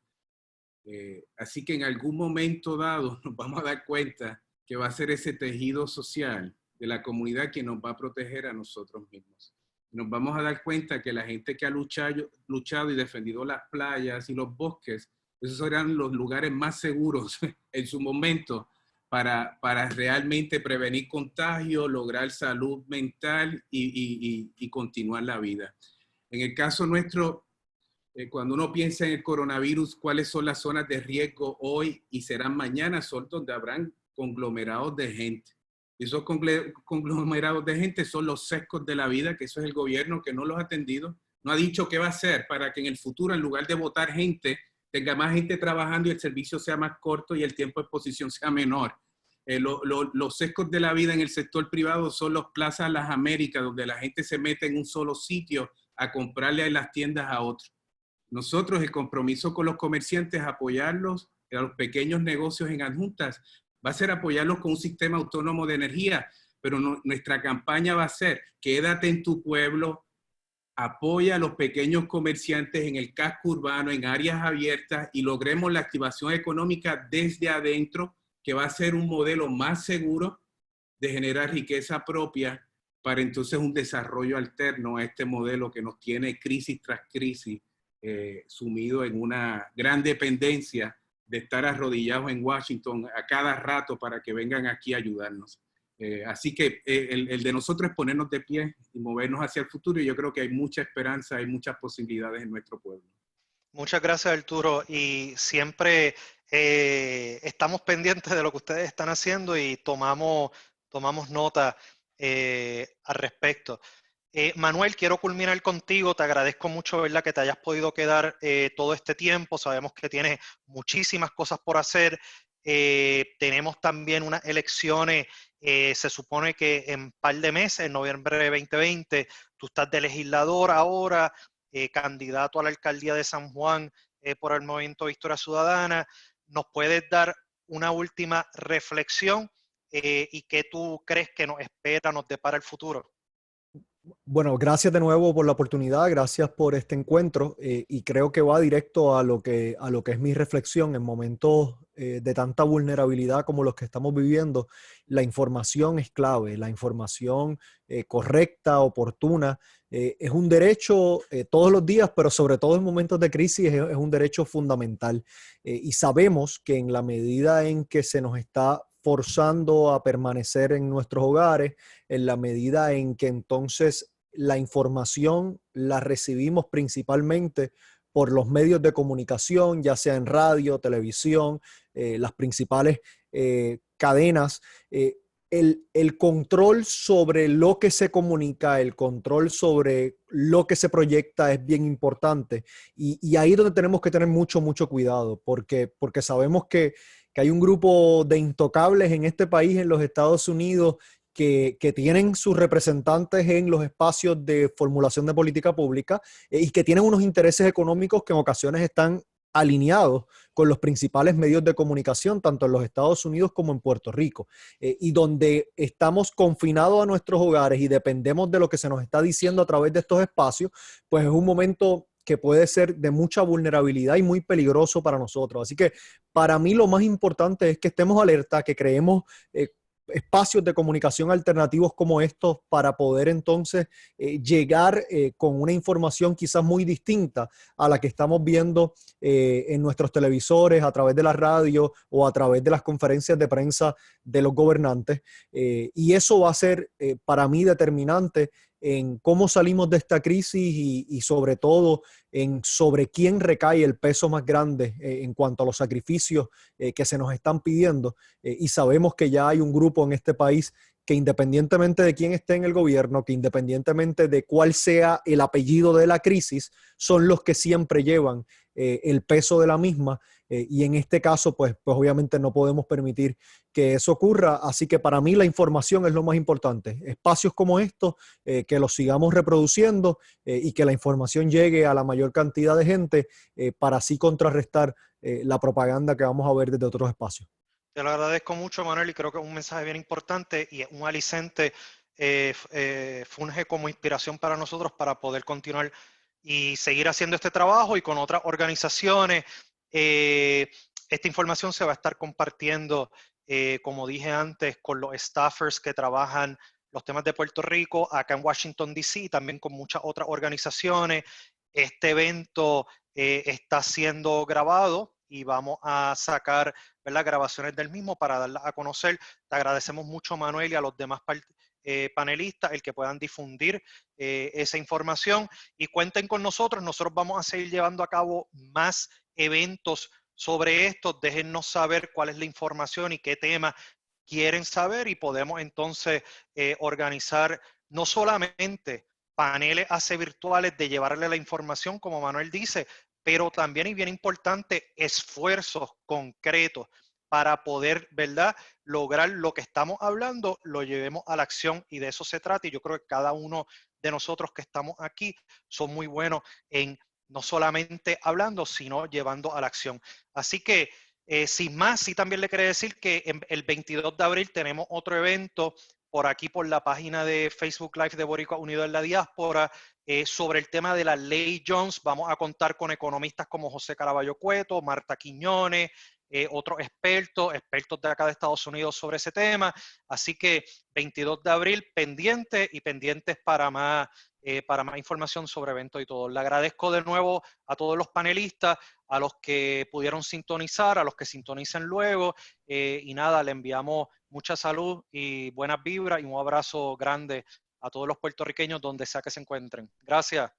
Así que en algún momento dado nos vamos a dar cuenta que va a ser ese tejido social de la comunidad que nos va a proteger a nosotros mismos. Nos vamos a dar cuenta que la gente que ha luchado y defendido las playas y los bosques, esos eran los lugares más seguros en su momento, para realmente prevenir contagios, lograr salud mental y continuar la vida. En el caso nuestro, cuando uno piensa en el coronavirus, ¿cuáles son las zonas de riesgo hoy y serán mañana? Son donde habrán conglomerados de gente. Y esos conglomerados de gente son los sesgos de la vida, que eso es el gobierno que no los ha atendido. No ha dicho qué va a hacer para que en el futuro, en lugar de votar gente, tenga más gente trabajando y el servicio sea más corto y el tiempo de exposición sea menor. Los sesgos de la vida en el sector privado son los Plazas Las Américas, donde la gente se mete en un solo sitio a comprarle a las tiendas a otros. Nosotros, el compromiso con los comerciantes, apoyarlos, a los pequeños negocios en adjuntas, va a ser apoyarlos con un sistema autónomo de energía, pero nuestra campaña va a ser, quédate en tu pueblo, apoya a los pequeños comerciantes en el casco urbano, en áreas abiertas, y logremos la activación económica desde adentro, que va a ser un modelo más seguro de generar riqueza propia para entonces un desarrollo alterno a este modelo que nos tiene crisis tras crisis, sumido en una gran dependencia de estar arrodillados en Washington a cada rato para que vengan aquí a ayudarnos. Así que el de nosotros es ponernos de pie y movernos hacia el futuro, y yo creo que hay mucha esperanza, hay muchas posibilidades en nuestro pueblo. Muchas gracias, Arturo, y siempre estamos pendientes de lo que ustedes están haciendo y tomamos nota al respecto. Manuel, quiero culminar contigo. Te agradezco mucho, ¿verdad?, que te hayas podido quedar todo este tiempo. Sabemos que tienes muchísimas cosas por hacer. Tenemos también unas elecciones, se supone que en un par de meses, en noviembre de 2020, tú estás de legislador ahora, candidato a la alcaldía de San Juan por el Movimiento Victoria Ciudadana. ¿Nos puedes dar una última reflexión y qué tú crees que nos espera, nos depara el futuro? Bueno, gracias de nuevo por la oportunidad, gracias por este encuentro, y creo que va directo a lo que es mi reflexión. En momentos de tanta vulnerabilidad como los que estamos viviendo, la información es clave, la información correcta, oportuna, es un derecho todos los días, pero sobre todo en momentos de crisis es un derecho fundamental, y sabemos que en la medida en que se nos está forzando a permanecer en nuestros hogares, en la medida en que entonces la información la recibimos principalmente por los medios de comunicación, ya sea en radio, televisión, las principales cadenas, el control sobre lo que se comunica, el control sobre lo que se proyecta es bien importante, y ahí es donde tenemos que tener mucho cuidado, porque sabemos que hay un grupo de intocables en este país, en los Estados Unidos, que tienen sus representantes en los espacios de formulación de política pública y que tienen unos intereses económicos que en ocasiones están alineados con los principales medios de comunicación, tanto en los Estados Unidos como en Puerto Rico, y donde estamos confinados a nuestros hogares y dependemos de lo que se nos está diciendo a través de estos espacios, pues es un momento que puede ser de mucha vulnerabilidad y muy peligroso para nosotros. Así que para mí lo más importante es que estemos alerta, que creemos espacios de comunicación alternativos como estos para poder entonces llegar con una información quizás muy distinta a la que estamos viendo en nuestros televisores, a través de la radio o a través de las conferencias de prensa de los gobernantes. Y eso va a ser para mí determinante en cómo salimos de esta crisis y sobre todo en sobre quién recae el peso más grande en cuanto a los sacrificios que se nos están pidiendo. Y sabemos que ya hay un grupo en este país que independientemente de quién esté en el gobierno, que independientemente de cuál sea el apellido de la crisis, son los que siempre llevan el peso de la misma, y en este caso pues obviamente no podemos permitir que eso ocurra. Así que para mí la información es lo más importante. Espacios como estos, que los sigamos reproduciendo y que la información llegue a la mayor cantidad de gente para así contrarrestar la propaganda que vamos a ver desde otros espacios. Te lo agradezco mucho, Manuel, y creo que es un mensaje bien importante y un aliciente, funge como inspiración para nosotros para poder continuar y seguir haciendo este trabajo y con otras organizaciones. Esta información se va a estar compartiendo, como dije antes, con los staffers que trabajan los temas de Puerto Rico, acá en Washington, D.C., también con muchas otras organizaciones. Este evento está siendo grabado y vamos a sacar, ¿verdad?, grabaciones del mismo para darlas a conocer. Te agradecemos mucho, Manuel, y a los demás panelistas el que puedan difundir esa información, y cuenten con nosotros. Nosotros vamos a seguir llevando a cabo más eventos sobre esto. Déjennos saber cuál es la información y qué tema quieren saber, y podemos entonces organizar no solamente paneles virtuales de llevarle la información, como Manuel dice, pero también, y bien importante, esfuerzos concretos para poder, ¿verdad?, lograr lo que estamos hablando, lo llevemos a la acción, y de eso se trata. Y yo creo que cada uno de nosotros que estamos aquí son muy buenos en no solamente hablando, sino llevando a la acción. Así que, sin más, sí también le quería decir que el 22 de abril tenemos otro evento por aquí, por la página de Facebook Live de Boricua Unido en la Diáspora, sobre el tema de la Ley Jones. Vamos a contar con economistas como José Caraballo Cueto, Marta Quiñones, otros expertos de acá de Estados Unidos sobre ese tema. Así que 22 de abril, pendientes para más información sobre eventos y todo. Le agradezco de nuevo a todos los panelistas, a los que pudieron sintonizar, a los que sintonicen luego, y nada, le enviamos mucha salud y buenas vibras y un abrazo grande a todos los puertorriqueños donde sea que se encuentren. Gracias.